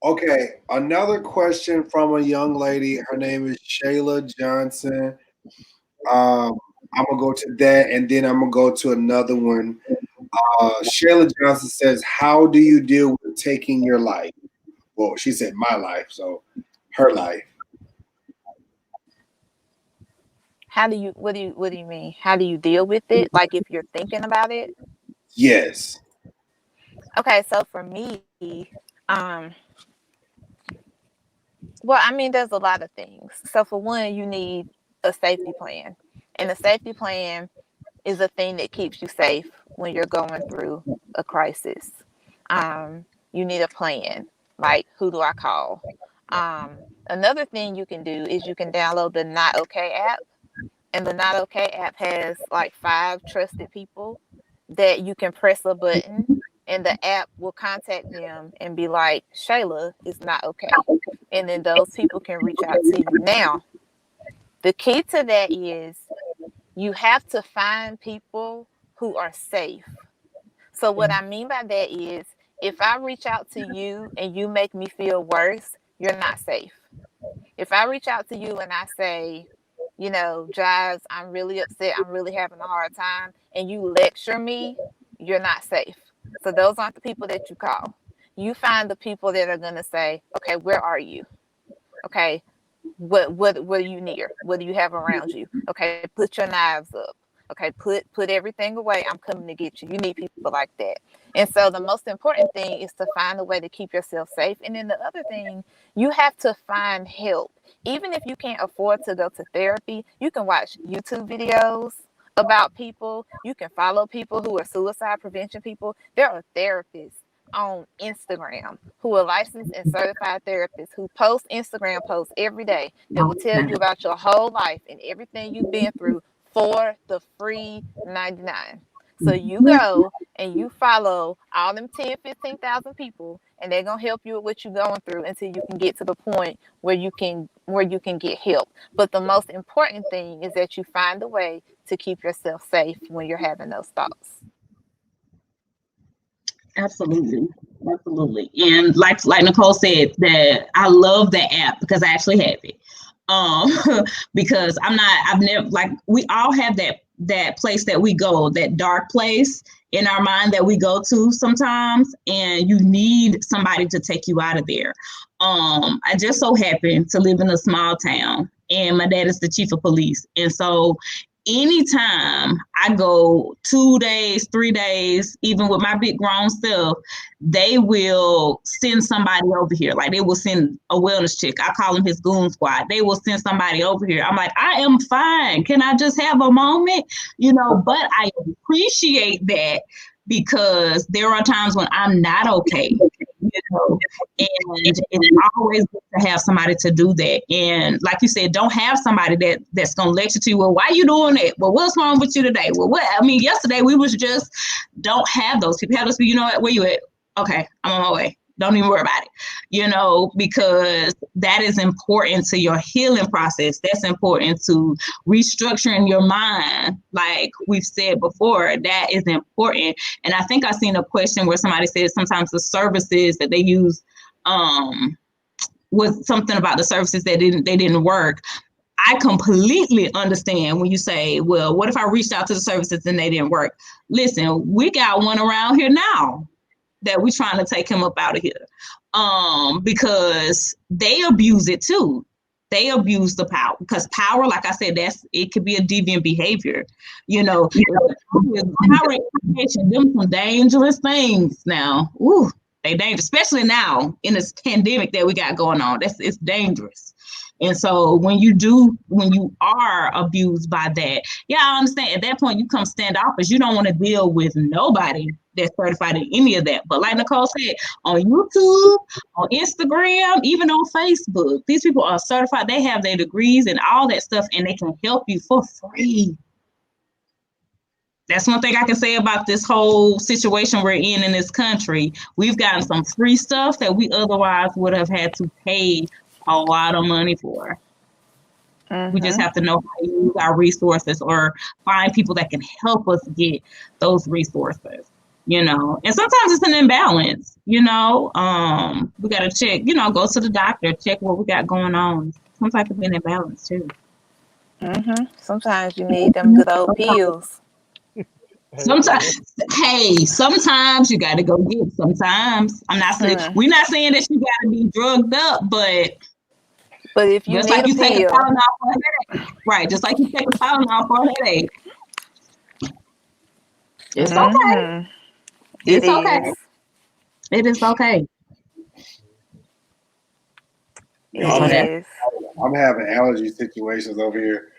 Okay, another question from a young lady. Her name is Shayla Johnson. I'm gonna go to that, and then I'm gonna go to another one. Shayla Johnson says, "How do you deal with taking your life?" Well, she said my life, so her life. How do you, what do you mean? How do you deal with it? Like if you're thinking about it? Yes. Okay, so for me, um, well, I mean, there's a lot of things. So for one, you need a safety plan. And a safety plan is a thing that keeps you safe when you're going through a crisis. You need a plan, like who do I call? Another thing you can do is you can download the Not Okay app. And the Not Okay app has like 5 trusted people that you can press a button and the app will contact them and be like, Shayla is not okay. And then those people can reach out to you. Now, the key to that is you have to find people who are safe. So what I mean by that is if I reach out to you and you make me feel worse, you're not safe. If I reach out to you and I say, you know, Jives, I'm really upset, I'm really having a hard time, and you lecture me, you're not safe. So those aren't the people that you call. You find the people that are going to say, okay, where are you? Okay, what are you near? What do you have around you? Okay, put your knives up. Okay, put everything away. I'm coming to get you. You need people like that. And so the most important thing is to find a way to keep yourself safe. And then the other thing, you have to find help. Even if you can't afford to go to therapy, you can watch YouTube videos about people. You can follow people who are suicide prevention people. There are therapists on Instagram who are licensed and certified therapists who post Instagram posts every day that will tell you about your whole life and everything you've been through for the free 99. So you go and you follow all them 10, 15,000 people, and they're going to help you with what you're going through until you can get to the point where you can get help. But the most important thing is that you find a way to keep yourself safe when you're having those thoughts. Absolutely. And like Nicole said, that I love the app because I actually have it. Because I've never, like, we all have that place that we go, that dark place in our mind that we go to sometimes, and you need somebody to take you out of there. I just so happen to live in a small town, and my dad is the chief of police. And so anytime I go 2 days, 3 days, even with my big grown self, they will send somebody over here. Like, they will send a wellness chick. I call them his goon squad. They will send somebody over here. I'm like, I am fine. Can I just have a moment? You know, but I appreciate that because there are times when I'm not okay, you know, and it's always good to have somebody to do that. And like you said, don't have somebody that's going to lecture to you. Well, why are you doing that? Well, what's wrong with you today? Well, what? I mean, yesterday we was just, don't have those people. Have those people, you know what, where you at? Okay, I'm on my way. Don't even worry about it, you know, because that is important to your healing process. That's important to restructuring your mind. Like we've said before, that is important. And I think I seen a question where somebody said sometimes the services that they use was something about the services that didn't work. I completely understand when you say, well, what if I reached out to the services and they didn't work? Listen, we got one around here now that we're trying to take him up out of here, because they abuse it too. They abuse the power, because power, like I said, it could be a deviant behavior. You know, power information, them some dangerous things now. Ooh, they dangerous, especially now in this pandemic that we got going on. It's dangerous. And so when you are abused by that, yeah, I understand. At that point, you come standoffish. You don't want to deal with nobody that's certified in any of that. But like Nicole said, on YouTube, on Instagram, even on Facebook, these people are certified. They have their degrees and all that stuff, and they can help you for free. That's one thing I can say about this whole situation we're in this country. We've gotten some free stuff that we otherwise would have had to pay a lot of money for. We just have to know how to use our resources or find people that can help us get those resources, you know. And sometimes it's an imbalance, you know. We got to check, you know, go to the doctor, check what we got going on. Sometimes it can be an imbalance too. Sometimes you need them good old pills. Sometimes you got to go get it. Sometimes I'm not saying we're not saying that you got to be drugged up, but if you just need like you take a pill, Tylenol for a headache, right? Just like you take a Tylenol for a headache. It's okay. It's okay. It is okay. I'm having allergy situations over here.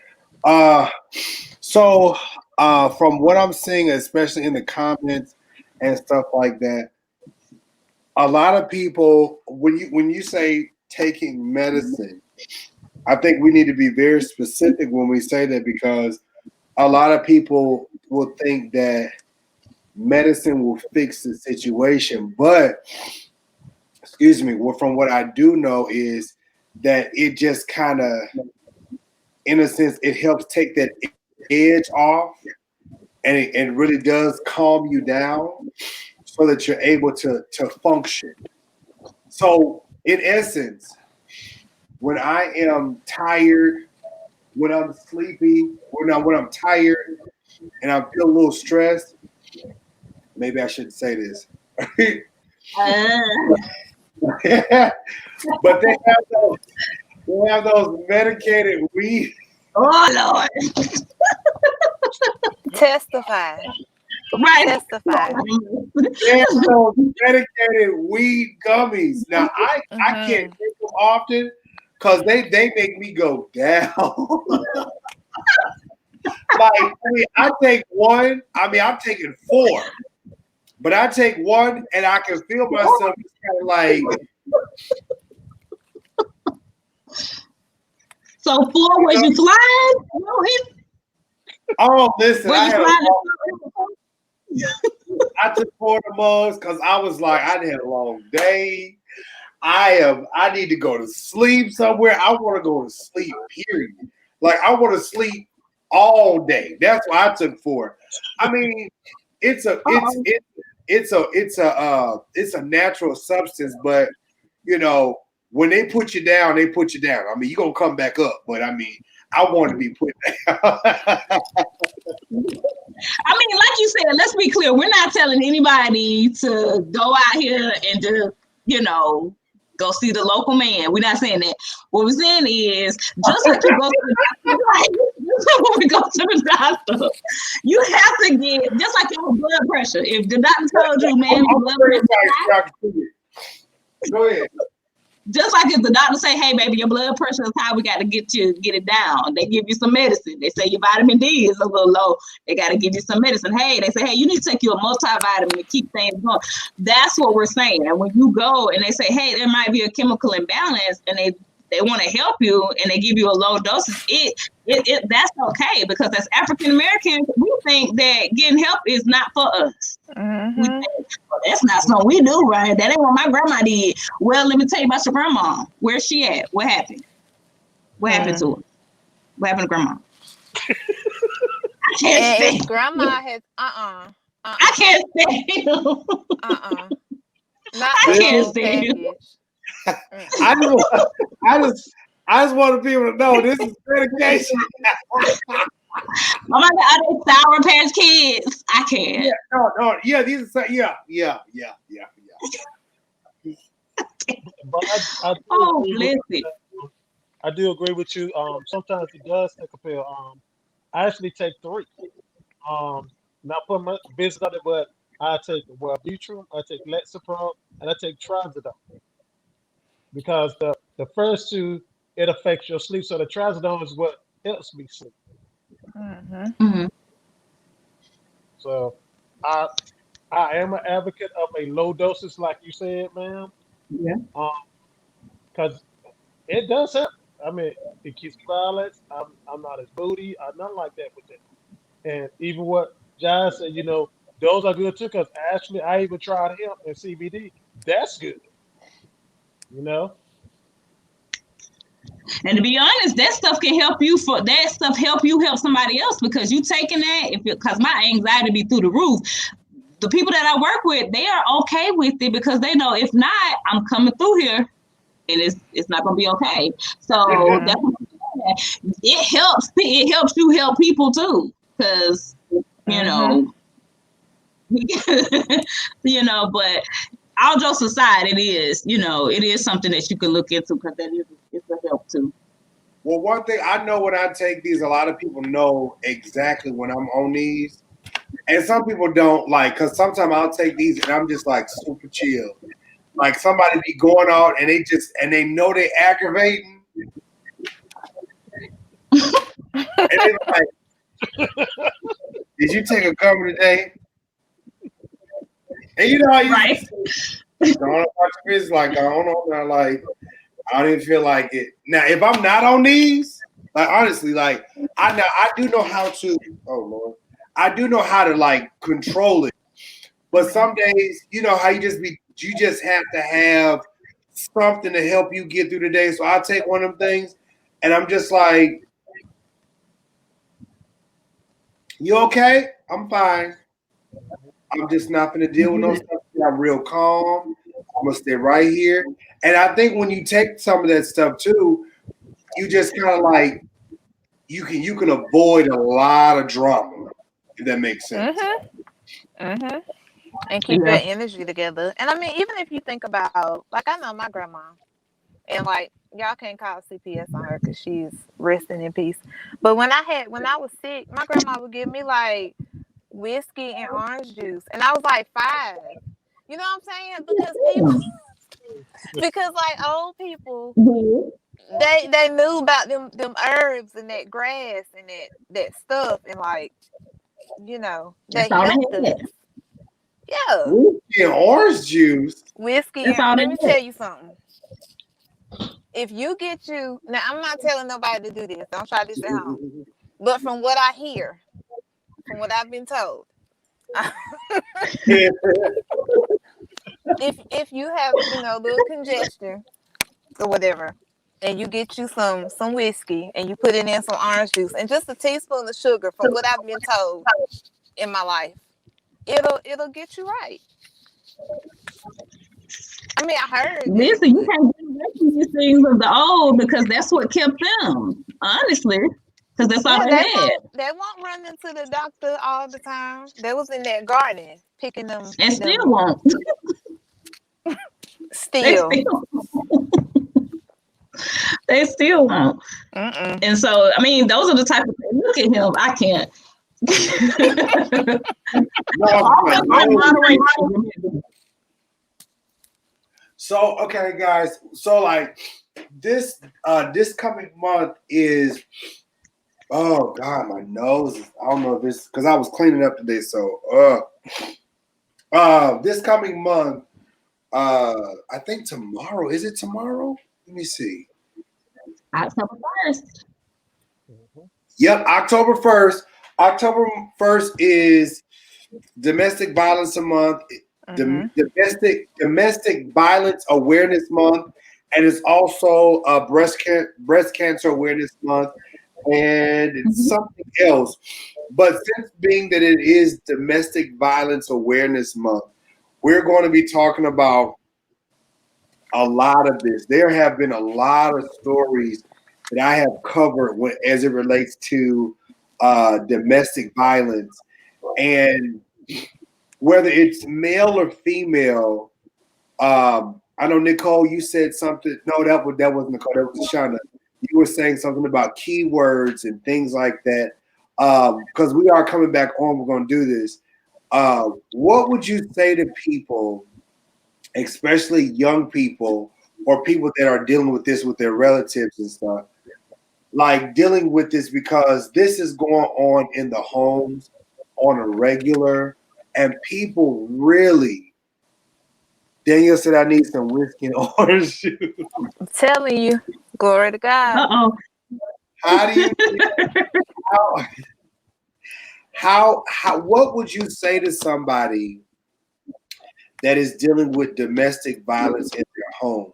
So from what I'm seeing, especially in the comments and stuff like that, a lot of people, when you say taking medicine, I think we need to be very specific when we say that, because a lot of people will think that medicine will fix the situation. But, from what I do know is that it just kind of, in a sense, it helps take that edge off, and it really does calm you down so that you're able to function. So, in essence, when I am tired, when I'm sleepy, when I'm tired and I feel a little stressed, maybe I shouldn't say this. But they have those medicated weed. Oh Lord. Testify. Right. Testify. They have those medicated weed gummies. Now I can't take them often because they make me go down. I take one. I'm taking 4, but I take one and I can feel myself just kind of like. So 4, was you flying? Oh, listen, I took 4 of the mugs because I was like, I had a long day. I need to go to sleep somewhere. I want to go to sleep, period. Like, I want to sleep all day. That's why I took 4. I mean, it's a natural substance, but you know, when they put you down, they put you down. I mean, you're gonna come back up, but I mean, I want to be put down. I mean, like you said, let's be clear. We're not telling anybody to go out here and just, you know, go see the local man. We're not saying that. What we're saying is, just like you go to the doctor, right? When we go to the doctor, you have to get, just like your blood pressure. If the doctor told you, man, your blood pressure is high, go ahead. Just like if the doctor say, hey, baby, your blood pressure is high, we got to get it down. They give you some medicine. They say your vitamin D is a little low. They got to give you some medicine. Hey, they say, hey, you need to take you a multivitamin to keep things going. That's what we're saying. And when you go and they say, hey, there might be a chemical imbalance, and they want to help you and they give you a low dosage, that's okay, because as African Americans, we think that getting help is not for us. Mm-hmm. We think, well, that's not something we do, right? That ain't what my grandma did. Well, let me tell you about your grandma. Where's she at? What happened? What happened to her? What happened to grandma? I can't And say. if grandma has I can't say. Not I the can't whole say. package. I just want people to know this is medication. Oh my God, are they Sour Patch Kids? I can't. Yeah, these are yeah. But I do Oh, agree bless with, it. I do agree with you. Sometimes it does take a pill. I actually take 3. Not put my business on it, but I take Wellbutrin, I take Lexapro, and I take Trazodone, because the first 2, it affects your sleep. So the Trazodone is what helps me sleep. Mm-hmm. So I am an advocate of a low dosage, like you said, ma'am. Yeah. Because it does help. I mean, it keeps me balanced. I'm not as booty. I'm not like that with it. And even what John said, those are good too. Because actually, I even tried hemp and CBD. That's good. And to be honest, that stuff can help you help somebody else, because you taking that, because my anxiety be through the roof. The people that I work with, they are okay with it, because they know if not, I'm coming through here and it's not gonna be okay. So that's what I'm saying. It helps you help people too, because but all jokes aside, it is something that you can look into, because it's a help too. Well, one thing I know when I take these, a lot of people know exactly when I'm on these. And some people don't, because sometimes I'll take these and I'm just like super chill. Like somebody be going out and they know they aggravating. And they're like, did you take a cover today? And you know how you right? Going about your business, like, I don't know, man, like, I don't even feel like it. Now, if I'm not on these, like, honestly, like, I do know how to, oh, Lord, I do know how to, like, control it. But some days, you know how you just have to have something to help you get through the day. So I'll take one of them things, and I'm just like, you okay? I'm fine. I'm just not going to deal with no stuff. I'm real calm. I'm going to stay right here. And I think when you take some of that stuff too, you just kind of like, you can avoid a lot of drama, if that makes sense. And keep your energy together. And I mean, even if you think about, like, I know my grandma, and like, y'all can't call CPS on her because she's resting in peace. But when I was sick, my grandma would give me like whiskey and orange juice, and I was like 5. You know what I'm saying? Because like old people, they knew about them herbs and that grass and that stuff, and like, they helped us. Yeah. Whiskey and orange juice. Whiskey. Let me tell you something. If you get now, I'm not telling nobody to do this. Don't try this at home. But from what I hear, from what I've been told, if you have little congestion or whatever, and you get you some whiskey and you put it in some orange juice and just a teaspoon of sugar, from what I've been told in my life, it'll get you right. I mean, I heard. Listen, you can't get these things of the old, because that's what kept them, honestly. Because that's all they had. They won't run into the doctor all the time. They was in that garden picking them. And still won't. Still. They still won't. And so, I mean, those are the type of things. Look at him. I can't. So okay, guys. So like this coming month is, oh God, my nose. I don't know if this because I was cleaning up today. So this coming month, I think tomorrow. Is it tomorrow? Let me see. October 1st. Yep, October 1st. October 1st is Domestic Violence Month. Domestic Violence Awareness Month, and it's also breast cancer awareness month, and it's something else. But since being that it is Domestic Violence Awareness Month, we're going to be talking about a lot of this. There have been a lot of stories that I have covered as it relates to domestic violence, and whether it's male or female. I know, Nicole, you said something. No, that wasn't Nicole. That was Deshawnda. You were saying something about keywords and things like that. Because we are coming back on, we're going to do this. What would you say to people, especially young people or people that are dealing with this with their relatives and stuff, like dealing with this because this is going on in the homes on a regular, and people really. Daniel said, "I need some whiskey and orange juice." I'm telling you, glory to God. Uh-oh. How do you? How? What would you say to somebody that is dealing with domestic violence in their home,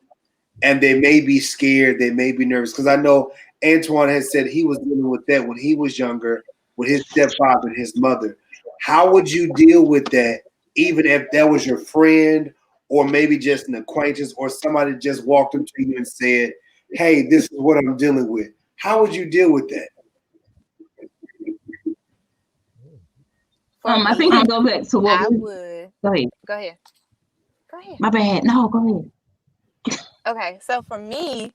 and they may be scared, they may be nervous? Because I know Antoine has said he was dealing with that when he was younger with his stepfather and his mother. How would you deal with that, even if that was your friend? Or maybe just an acquaintance, or somebody just walked up to you and said, "Hey, this is what I'm dealing with." How would you deal with that? I think I'll go back to what I would. Go ahead. Go ahead. Go ahead. My bad. No, go ahead. Okay, so for me,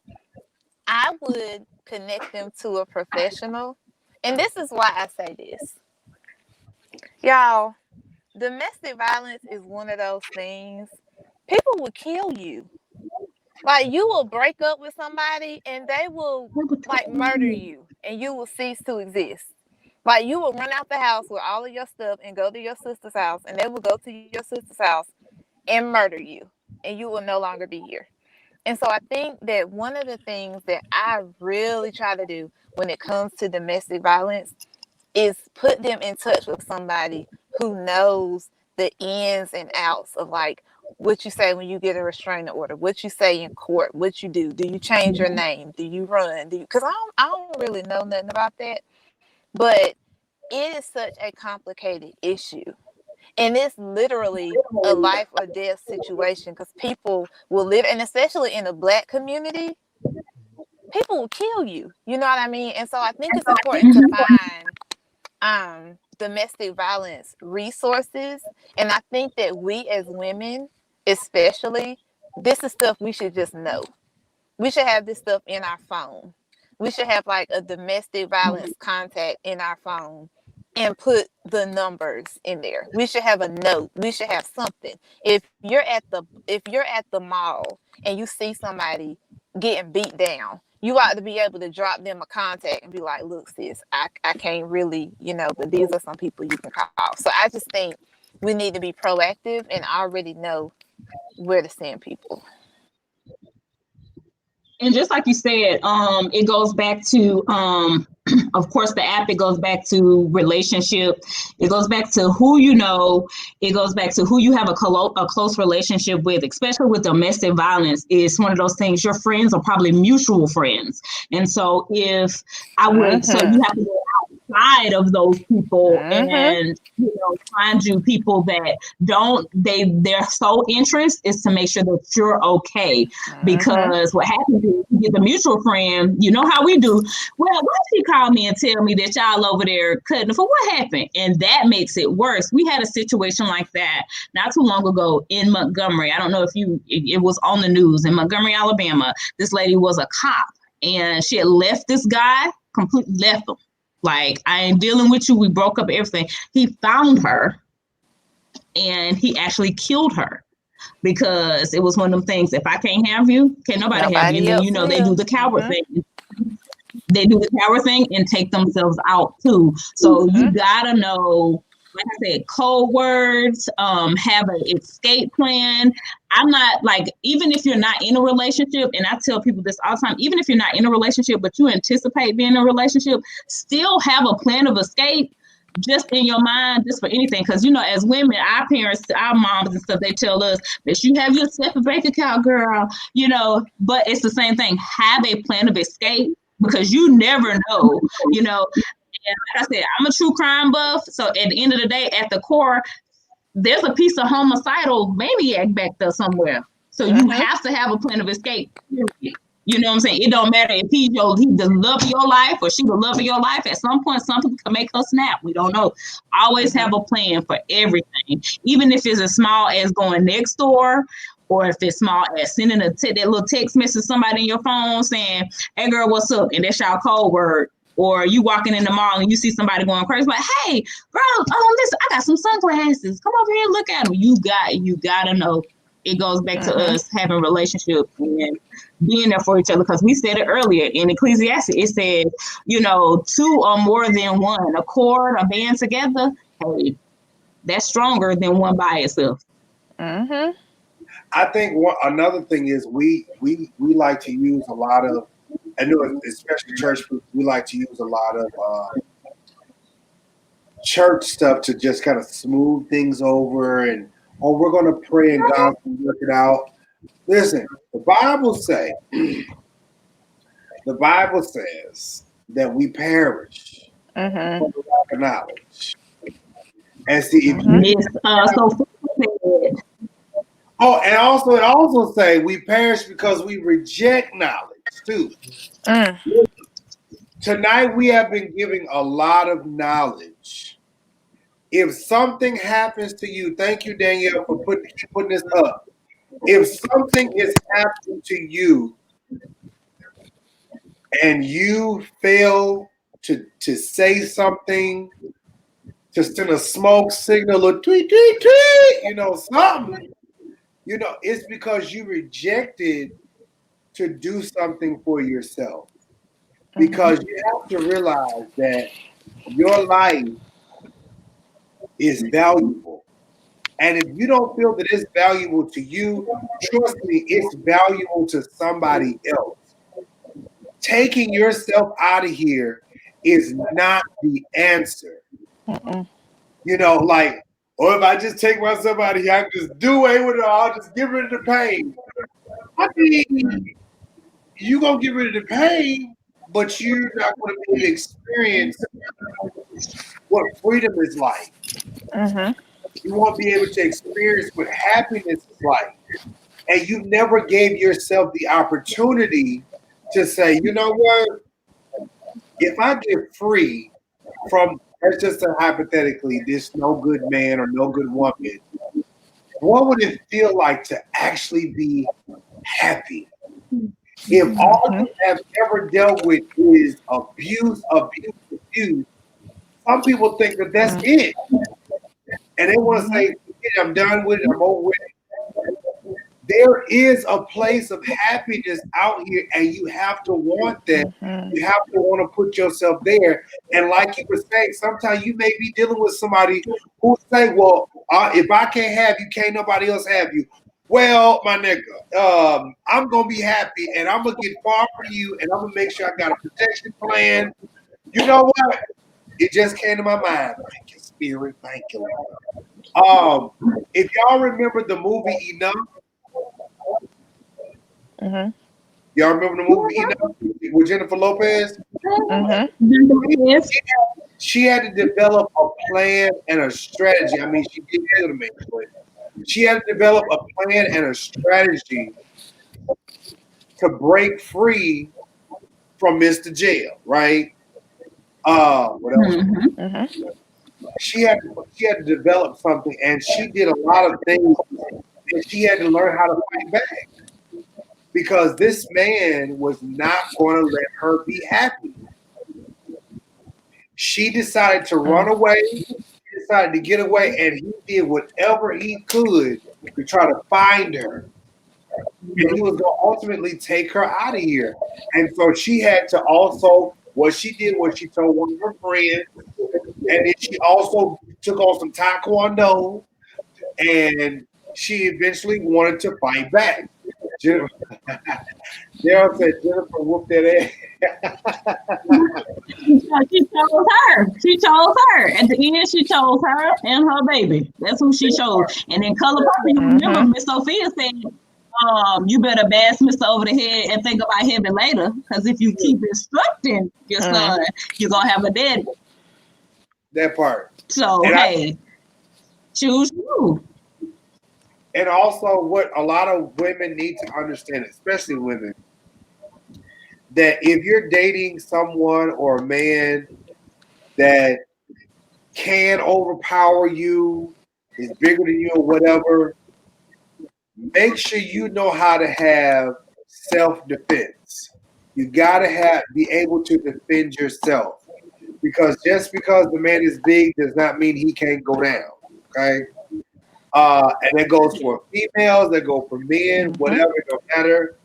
I would connect them to a professional. And this is why I say this. Y'all, domestic violence is one of those things. People will kill you. Like, you will break up with somebody and they will like murder you and you will cease to exist. Like, you will run out the house with all of your stuff and go to your sister's house, and they will go to your sister's house and murder you, and you will no longer be here. And so I think that one of the things that I really try to do when it comes to domestic violence is put them in touch with somebody who knows the ins and outs of like what you say when you get a restraining order, what you say in court, what you do. Do you change your name? Do you run? Because I don't really know nothing about that. But it is such a complicated issue. And it's literally a life or death situation because people will live, and especially in the Black community, people will kill you. You know what I mean? And so I think it's important to find domestic violence resources. And I think that we as women, especially, this is stuff we should just know. We should have this stuff in our phone. We should have like a domestic violence contact in our phone and put the numbers in there. We should have a note. We should have something. If you're at the mall and you see somebody getting beat down, you ought to be able to drop them a contact and be like, "Look, sis, I can't really, but these are some people you can call." So I just think we need to be proactive and already know where to send people. And just like you said, it goes back to, of course, the app. It goes back to relationship. It goes back to who you know. It goes back to who you have a close relationship with, especially with domestic violence. It's one of those things. Your friends are probably mutual friends, and so if I would, so you have to go outside of those people and find you people that their sole interest is to make sure that you're okay. Because what happens is you get the mutual friend, you know how we do. Well, why she call me and tell me that y'all over there cutting for what happened? And that makes it worse. We had a situation like that not too long ago in Montgomery. I don't know if it was on the news in Montgomery, Alabama. This lady was a cop and she had left this guy, completely left him. Like, I ain't dealing with you. We broke up everything. He found her and he actually killed her. because it was one of them things. If I can't have you, can't nobody have you. And then, else you know, they do will. the coward thing. They do the coward thing and take themselves out too. So you gotta know, like I said, code words, have an escape plan. I'm not like, even if you're not in a relationship, and I tell people this all the time, even if you're not in a relationship, but you anticipate being in a relationship, still have a plan of escape just in your mind, just for anything. Because, you know, as women, our parents, our moms and stuff, they tell us that you have your separate bank account, girl, you know, but it's the same thing. Have a plan of escape, because you never know, you know. And like I said, I'm a true crime buff. So at the end of the day, at the core, there's a piece of homicidal maniac back there somewhere. So you have to have a plan of escape. You know what I'm saying? It don't matter if he's the love of your life or she the love of your life. At some point, something can make her snap. We don't know. Always have a plan for everything, even if it's as small as going next door, or if it's small as sending that little text message to somebody in your phone saying, "Hey girl, what's up?" And that's your code word. Or you walking in the mall and you see somebody going crazy, like, "Hey girl, listen, I got some sunglasses. Come over here and look at them." You gotta know. It goes back to us having relationships and being there for each other, because we said it earlier in Ecclesiastes. It said, you know, two or more than one, a cord, a band together. Hey, that's stronger than one by itself. I think another thing is we like to use a lot of, I know especially church people, we like to use a lot of church stuff to just kind of smooth things over, and we're going to pray and God can work it out. Listen, the Bible says that we perish for the lack of knowledge. And see, if and also it also say we perish because we reject knowledge too. Tonight we have been giving a lot of knowledge. If something happens to you, thank you, Danielle, for putting this up. If something is happening to you and you fail to say something, to send a smoke signal, a tweet, tweet, tweet, you know, something, you know, it's because you rejected to do something for yourself. Because you have to realize that your life is valuable. And if you don't feel that it's valuable to you, trust me, it's valuable to somebody else. Taking yourself out of here is not the answer. You know, like, or if I just take myself out of here, I can just do away with it, I'll just get rid of the pain. I mean, you're going to get rid of the pain, but you're not going to be able to experience what freedom is like. You won't be able to experience what happiness is like. And you never gave yourself the opportunity to say, you know what? If I get free from, let's just say hypothetically, this no good man or no good woman, what would it feel like to actually be happy? If all you have ever dealt with is abuse, some people think that that's it. And they want to say, I'm done with it, I'm over with it. There is a place of happiness out here, and you have to want that. You have to want to put yourself there. And like you were saying, sometimes you may be dealing with somebody who say, well, if I can't have you, can't nobody else have you. Well, my nigga, I'm going to be happy, and I'm going to get far from you, and I'm going to make sure I got a protection plan. You know what? It just came to my mind. Thank you, Spirit. Thank you, Lord. If y'all remember the movie Enough, y'all remember the movie Enough with Jennifer Lopez? She had to develop a plan and a strategy. I mean, she did kill the man, but she had to develop a plan and a strategy to break free from Mr. Jail, right? What else? She had to develop something, and she did a lot of things, and she had to learn how to fight back because this man was not going to let her be happy. She decided to run away. She decided to get away, and he did whatever he could to try to find her. And he was going to ultimately take her out of here. And so she had to also, what she did was she told one of her friends, and then she also took on some taekwondo, and she eventually wanted to fight back. Daryl said Jennifer whooped that ass. She chose her. She chose her. At the end, she chose her and her baby. That's who she chose. And then Color Purple, you remember Miss Sophia said, you better bash Mr. over the head and think about heaven later. Because if you keep instructing your son, you're going to have a daddy. That part. So, and hey, choose you. And also what a lot of women need to understand, especially women, that if you're dating someone or a man that can overpower you, is bigger than you or whatever, make sure you know how to have self-defense. You gotta be able to defend yourself. Because just because the man is big does not mean he can't go down. Okay? And that goes for females, that go for men, whatever, it don't matter.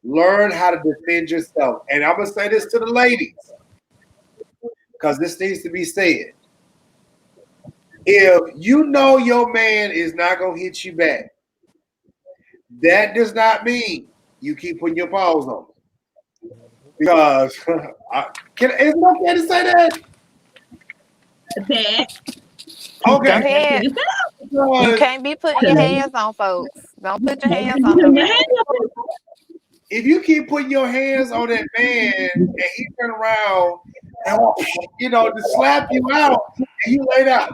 Learn how to defend yourself. And I'm gonna say this to the ladies, because this needs to be said. If you know your man is not gonna hit you back, that does not mean you keep putting your paws on him. Because is it okay to say that? Okay. Go ahead. You can't be putting your hands on folks. Don't put your hands on them. If you keep putting your hands on that man and he turn around and to slap you out and you lay down.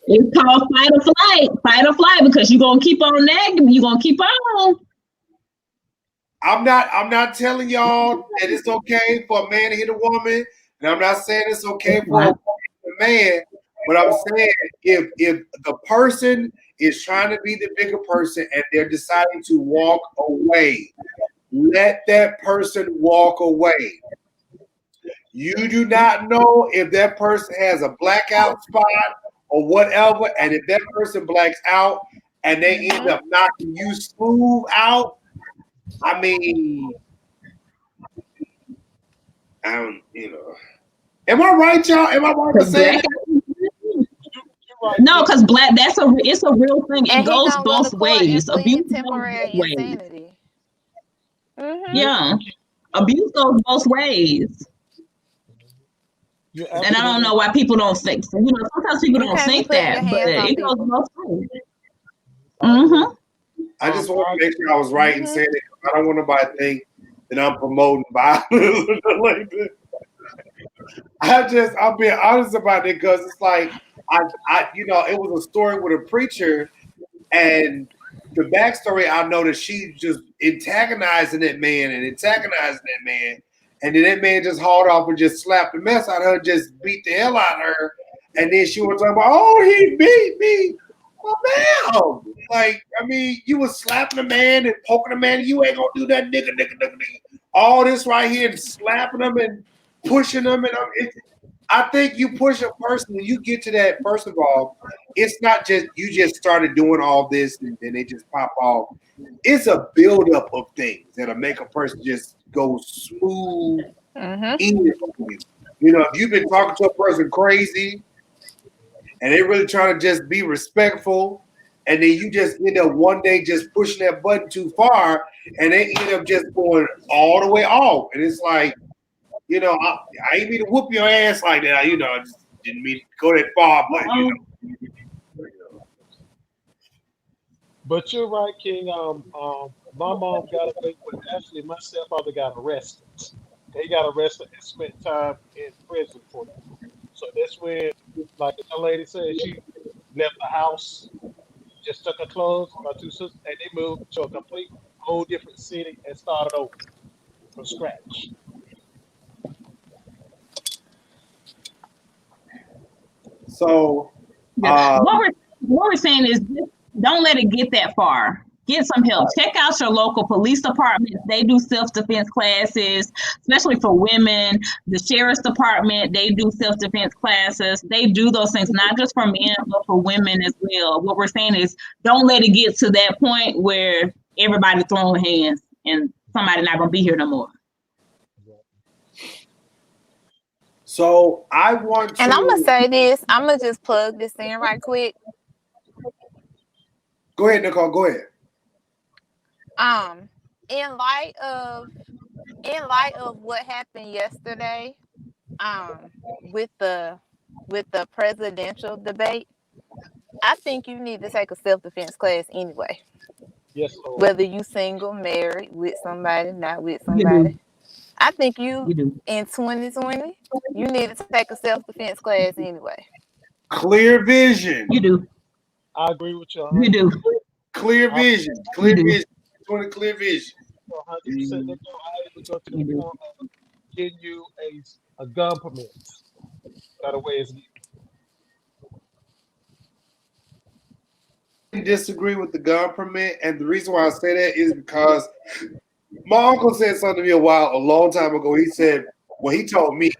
It's called fight or flight. Fight or flight, because you're gonna keep on nagging. You're gonna keep on. I'm not telling y'all that it's okay for a man to hit a woman, and I'm not saying it's okay for a woman to hit a man, but I'm saying if the person is trying to be the bigger person and they're deciding to walk away, let that person walk away. You do not know if that person has a blackout spot or whatever, and if that person blacks out and they end up knocking you smooth out, I mean, am I right, y'all? Am I right to say that? No, because it's a real thing. It goes both ways. Abuse temporary insanity. Yeah, abuse goes both ways. And I don't know why people don't think. Sometimes people don't think that, but it goes both ways. I just want to make sure I was right in saying it. I don't want nobody to think that I'm promoting violence like this. I'm being honest about it, because it's like it was a story with a preacher, and the backstory, I know that she just antagonizing that man, and then that man just hauled off and just slapped the mess out of her, just beat the hell out of her, and then she was talking about, oh, he beat me. Well, man, like, I mean, you was slapping a man and poking a man, you ain't gonna do that, nigga. All this right here, and slapping them and pushing them, and I think you push a person when you get to that. First of all, it's not just you just started doing all this and then they just pop off. It's a buildup of things that'll make a person just go smooth. If you've been talking to a person crazy and they really trying to just be respectful, and then you just end up one day just pushing that button too far, and they end up just going all the way off, and it's like, I ain't mean to whoop your ass like that. I just didn't mean to go that far, but But you're right, King. My mom got away with. Actually, my stepfather got arrested. They got arrested and spent time in prison for it. So that's when, like the lady said, she left the house, just took her clothes, my two sisters, and they moved to a complete whole different city and started over from scratch. So what we're saying is, don't let it get that far. get some help. Check out your local police departments. They do self-defense classes, especially for women. The sheriff's department, they do self-defense classes. They do those things, not just for men, but for women as well. What we're saying is don't let it get to that point where everybody throwing hands and somebody not going to be here no more. So I want to... And I'm going to say this. I'm going to just plug this in right quick. Go ahead, Nicole. Go ahead. In light of what happened yesterday, with the presidential debate, I think you need to take a self-defense class anyway. Yes, Lord. Whether you single, married, with somebody, not with somebody. I think you in 2020, you need to take a self-defense class anyway. Clear vision. You do. I agree with you. You do. Clear vision. Clear vision. Clear vision. 100% that I even go to the point of getting you a gun permit. That way it's disagree with the gun permit, and the reason why I say that is because my uncle said something to me a long time ago. He said, well, he told me,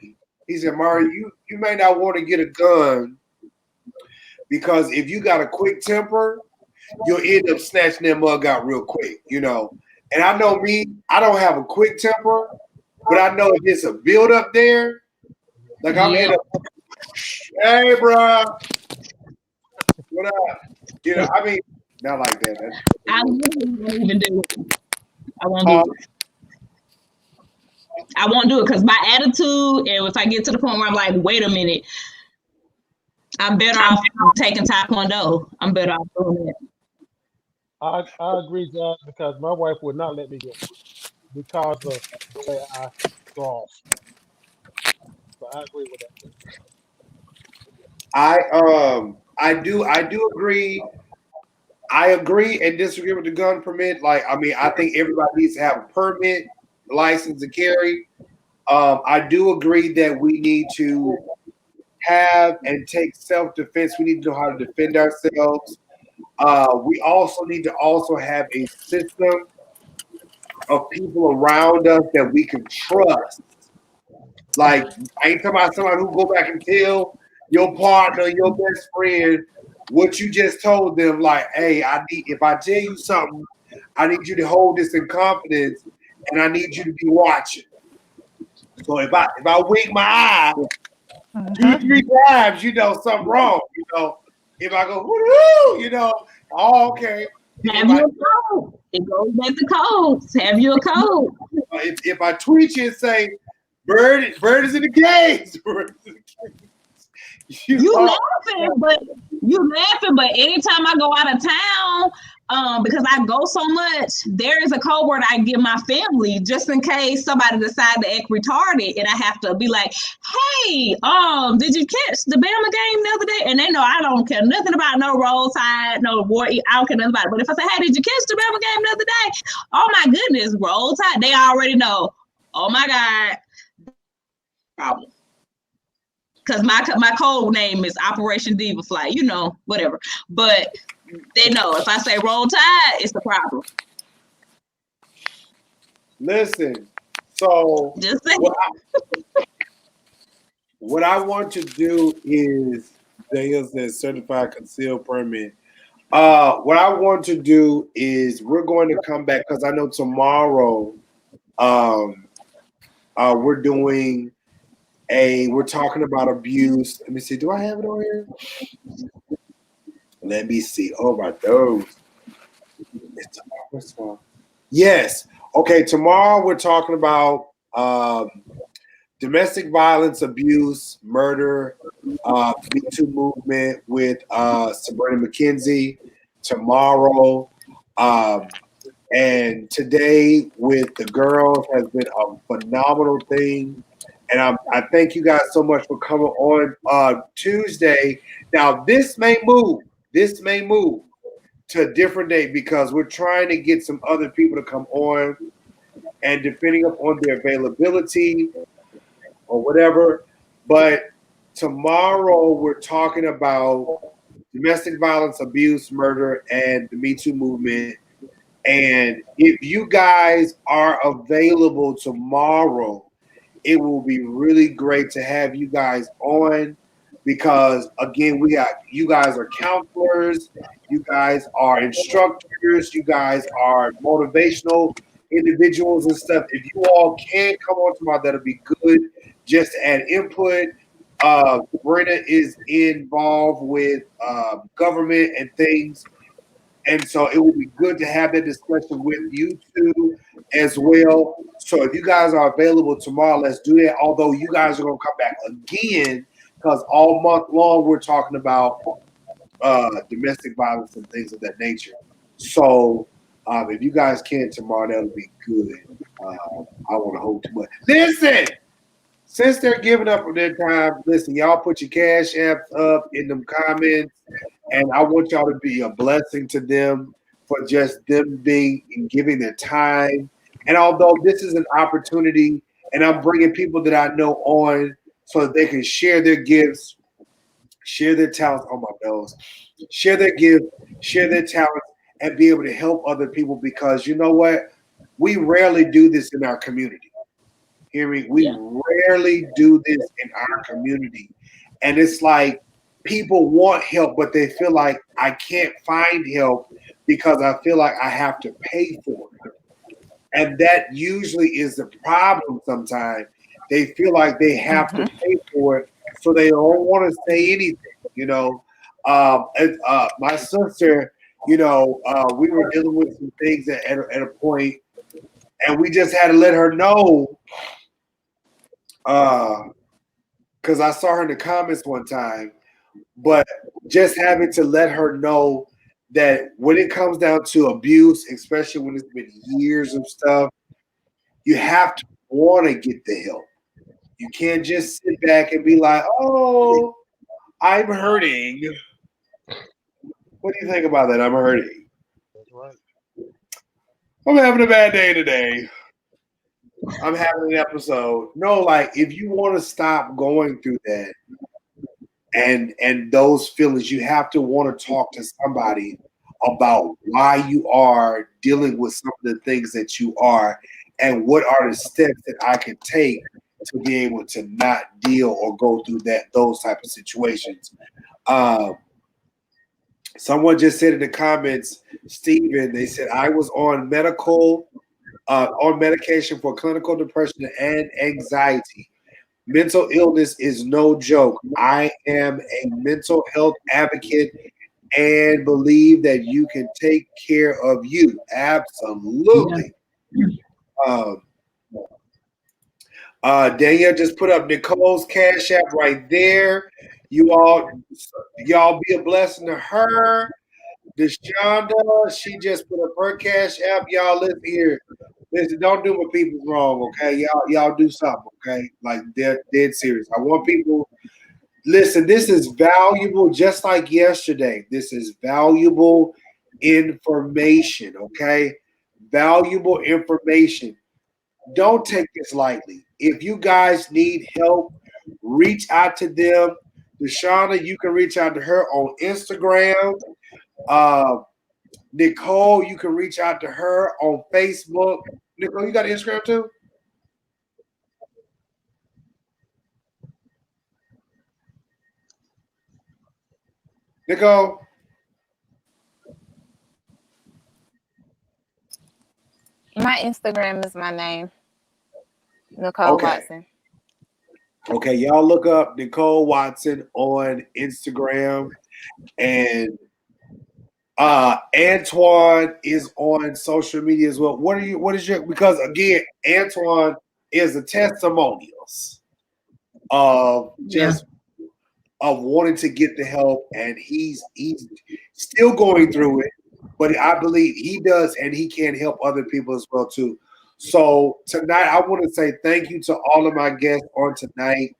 he said, Mario, you may not want to get a gun because if you got a quick temper, you'll end up snatching that mug out real quick, you know. And I know me, I don't have a quick temper, but I know if it's a build up there, like I'm end up, hey, bro, what up? You know, I mean, not like that. I won't even do it. I won't do it. I won't do it because my attitude, and if I get to the point where I'm like, wait a minute, I'm better off taking Taekwondo. I'm better off doing it. I agree, John, because my wife would not let me get one because of the way I go off. So I agree with that. I do agree. I agree and disagree with the gun permit. Like, I mean, I think everybody needs to have a permit, license to carry. I do agree that we need to have and take self-defense. We need to know how to defend ourselves. We also need to have a system of people around us that we can trust. Like, I ain't talking about somebody who go back and tell your partner, your best friend, what you just told them. Like, hey, if I tell you something, I need you to hold this in confidence, and I need you to be watching. So if I wink my eye 2-3 times, you know something wrong. You know, if I go, woo, you know, oh, okay. Have you a code? It goes back to codes. Have you a code? If I tweet you and say, bird is in the cage. You laughing, but anytime I go out of town, because I go so much, there is a code word I give my family just in case somebody decides to act retarded, and I have to be like, "Hey, did you catch the Bama game the other day?" And they know I don't care nothing about no roll tide, no war. I don't care nothing about it. But if I say, "Hey, did you catch the Bama game the other day?" Oh my goodness, roll tide. They already know. Oh my God, problem. Because my code name is Operation Diva Flight, you know, whatever. But they know if I say roll tide, it's the problem. Listen, so just say what I want to do is there's a certified concealed permit. What I want to do is we're going to come back because I know tomorrow we're talking about abuse. Let me see. Do I have it on here? Let me see. Oh my those. It's tomorrow. Yes. Okay. Tomorrow we're talking about domestic violence, abuse, murder, Me Too movement with Sabrina McKenzie. Tomorrow, and today with the girls has been a phenomenal thing. And I thank you guys so much for coming on Tuesday. Now, this may move to a different day because we're trying to get some other people to come on, and depending upon their availability or whatever. But tomorrow we're talking about domestic violence, abuse, murder, and the Me Too movement. And if you guys are available tomorrow, it will be really great to have you guys on because, again, you guys are counselors, you guys are instructors, you guys are motivational individuals and stuff. If you all can come on tomorrow, that'll be good. Just to add input. Brenda is involved with government and things. And so it would be good to have that discussion with you two as well. So if you guys are available tomorrow, let's do that. Although you guys are going to come back again because all month long we're talking about domestic violence and things of that nature. So if you guys can tomorrow, that'll be good. I want to hold too much. Listen, since they're giving up on their time, listen, y'all put your cash apps up in them comments. And I want y'all to be a blessing to them for just them being and giving their time. And although this is an opportunity, and I'm bringing people that I know on so that they can share their gifts, share their talents on my nose, share their gifts, share their talents, and be able to help other people because you know what? We rarely do this in our community. Hear me? We rarely do this in our community. And it's like, people want help, but they feel like I can't find help because I feel like I have to pay for it. And that usually is the problem sometimes. They feel like they have to pay for it, so they don't want to say anything, you know. My sister, you know, we were dealing with some things at a point, and we just had to let her know because I saw her in the comments one time. But just having to let her know that when it comes down to abuse, especially when it's been years of stuff, you have to want to get the help. You can't just sit back and be like, oh, I'm hurting. What do you think about that? I'm hurting. That's right. I'm having a bad day today. I'm having an episode. No, like if you want to stop going through that, and those feelings, you have to want to talk to somebody about why you are dealing with some of the things that you are and what are the steps that I can take to be able to not deal or go through those type of situations. Someone just said in the comments, Stephen, they said I was on medication for clinical depression and anxiety. Mental illness is no joke. I am a mental health advocate and believe that you can take care of you. Absolutely. Danielle just put up Nicole's Cash App right there. Y'all be a blessing to her. Deshawnda, she just put up her Cash App. Y'all listen here. Listen, don't do my people wrong, okay? Y'all do something, okay? Like dead serious. I want people. Listen, this is valuable, just like yesterday. This is valuable information, okay? Valuable information. Don't take this lightly. If you guys need help, reach out to them. Deshawnda, you can reach out to her on Instagram. Nicole, you can reach out to her on Facebook. Nicole, you got Instagram too? Nicole? My Instagram is my name, Nicole Watson. Okay, y'all look up Nicole Watson on Instagram. And Antoine is on social media as well. Because again, Antoine is the testimonials of just of wanting to get the help, and he's still going through it, but I believe he does, and he can help other people as well too. So tonight, I want to say thank you to all of my guests on tonight.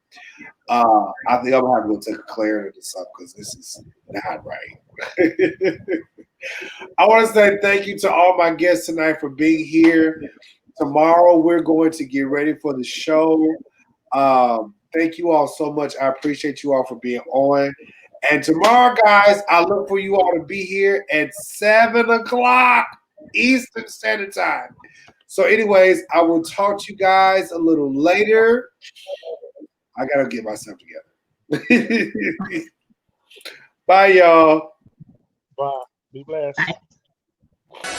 I think I'm gonna have to go take a Claire to this up because this is not right. I want to say thank you to all my guests tonight for being here. Tomorrow we're going to get ready for the show. Thank you all so much. I appreciate you all for being on. And tomorrow, guys, I look for you all to be here at 7 o'clock. Eastern Standard Time. So anyways, I will talk to you guys a little later. I got to get myself together. Bye, y'all. Bye. Be blessed. Bye.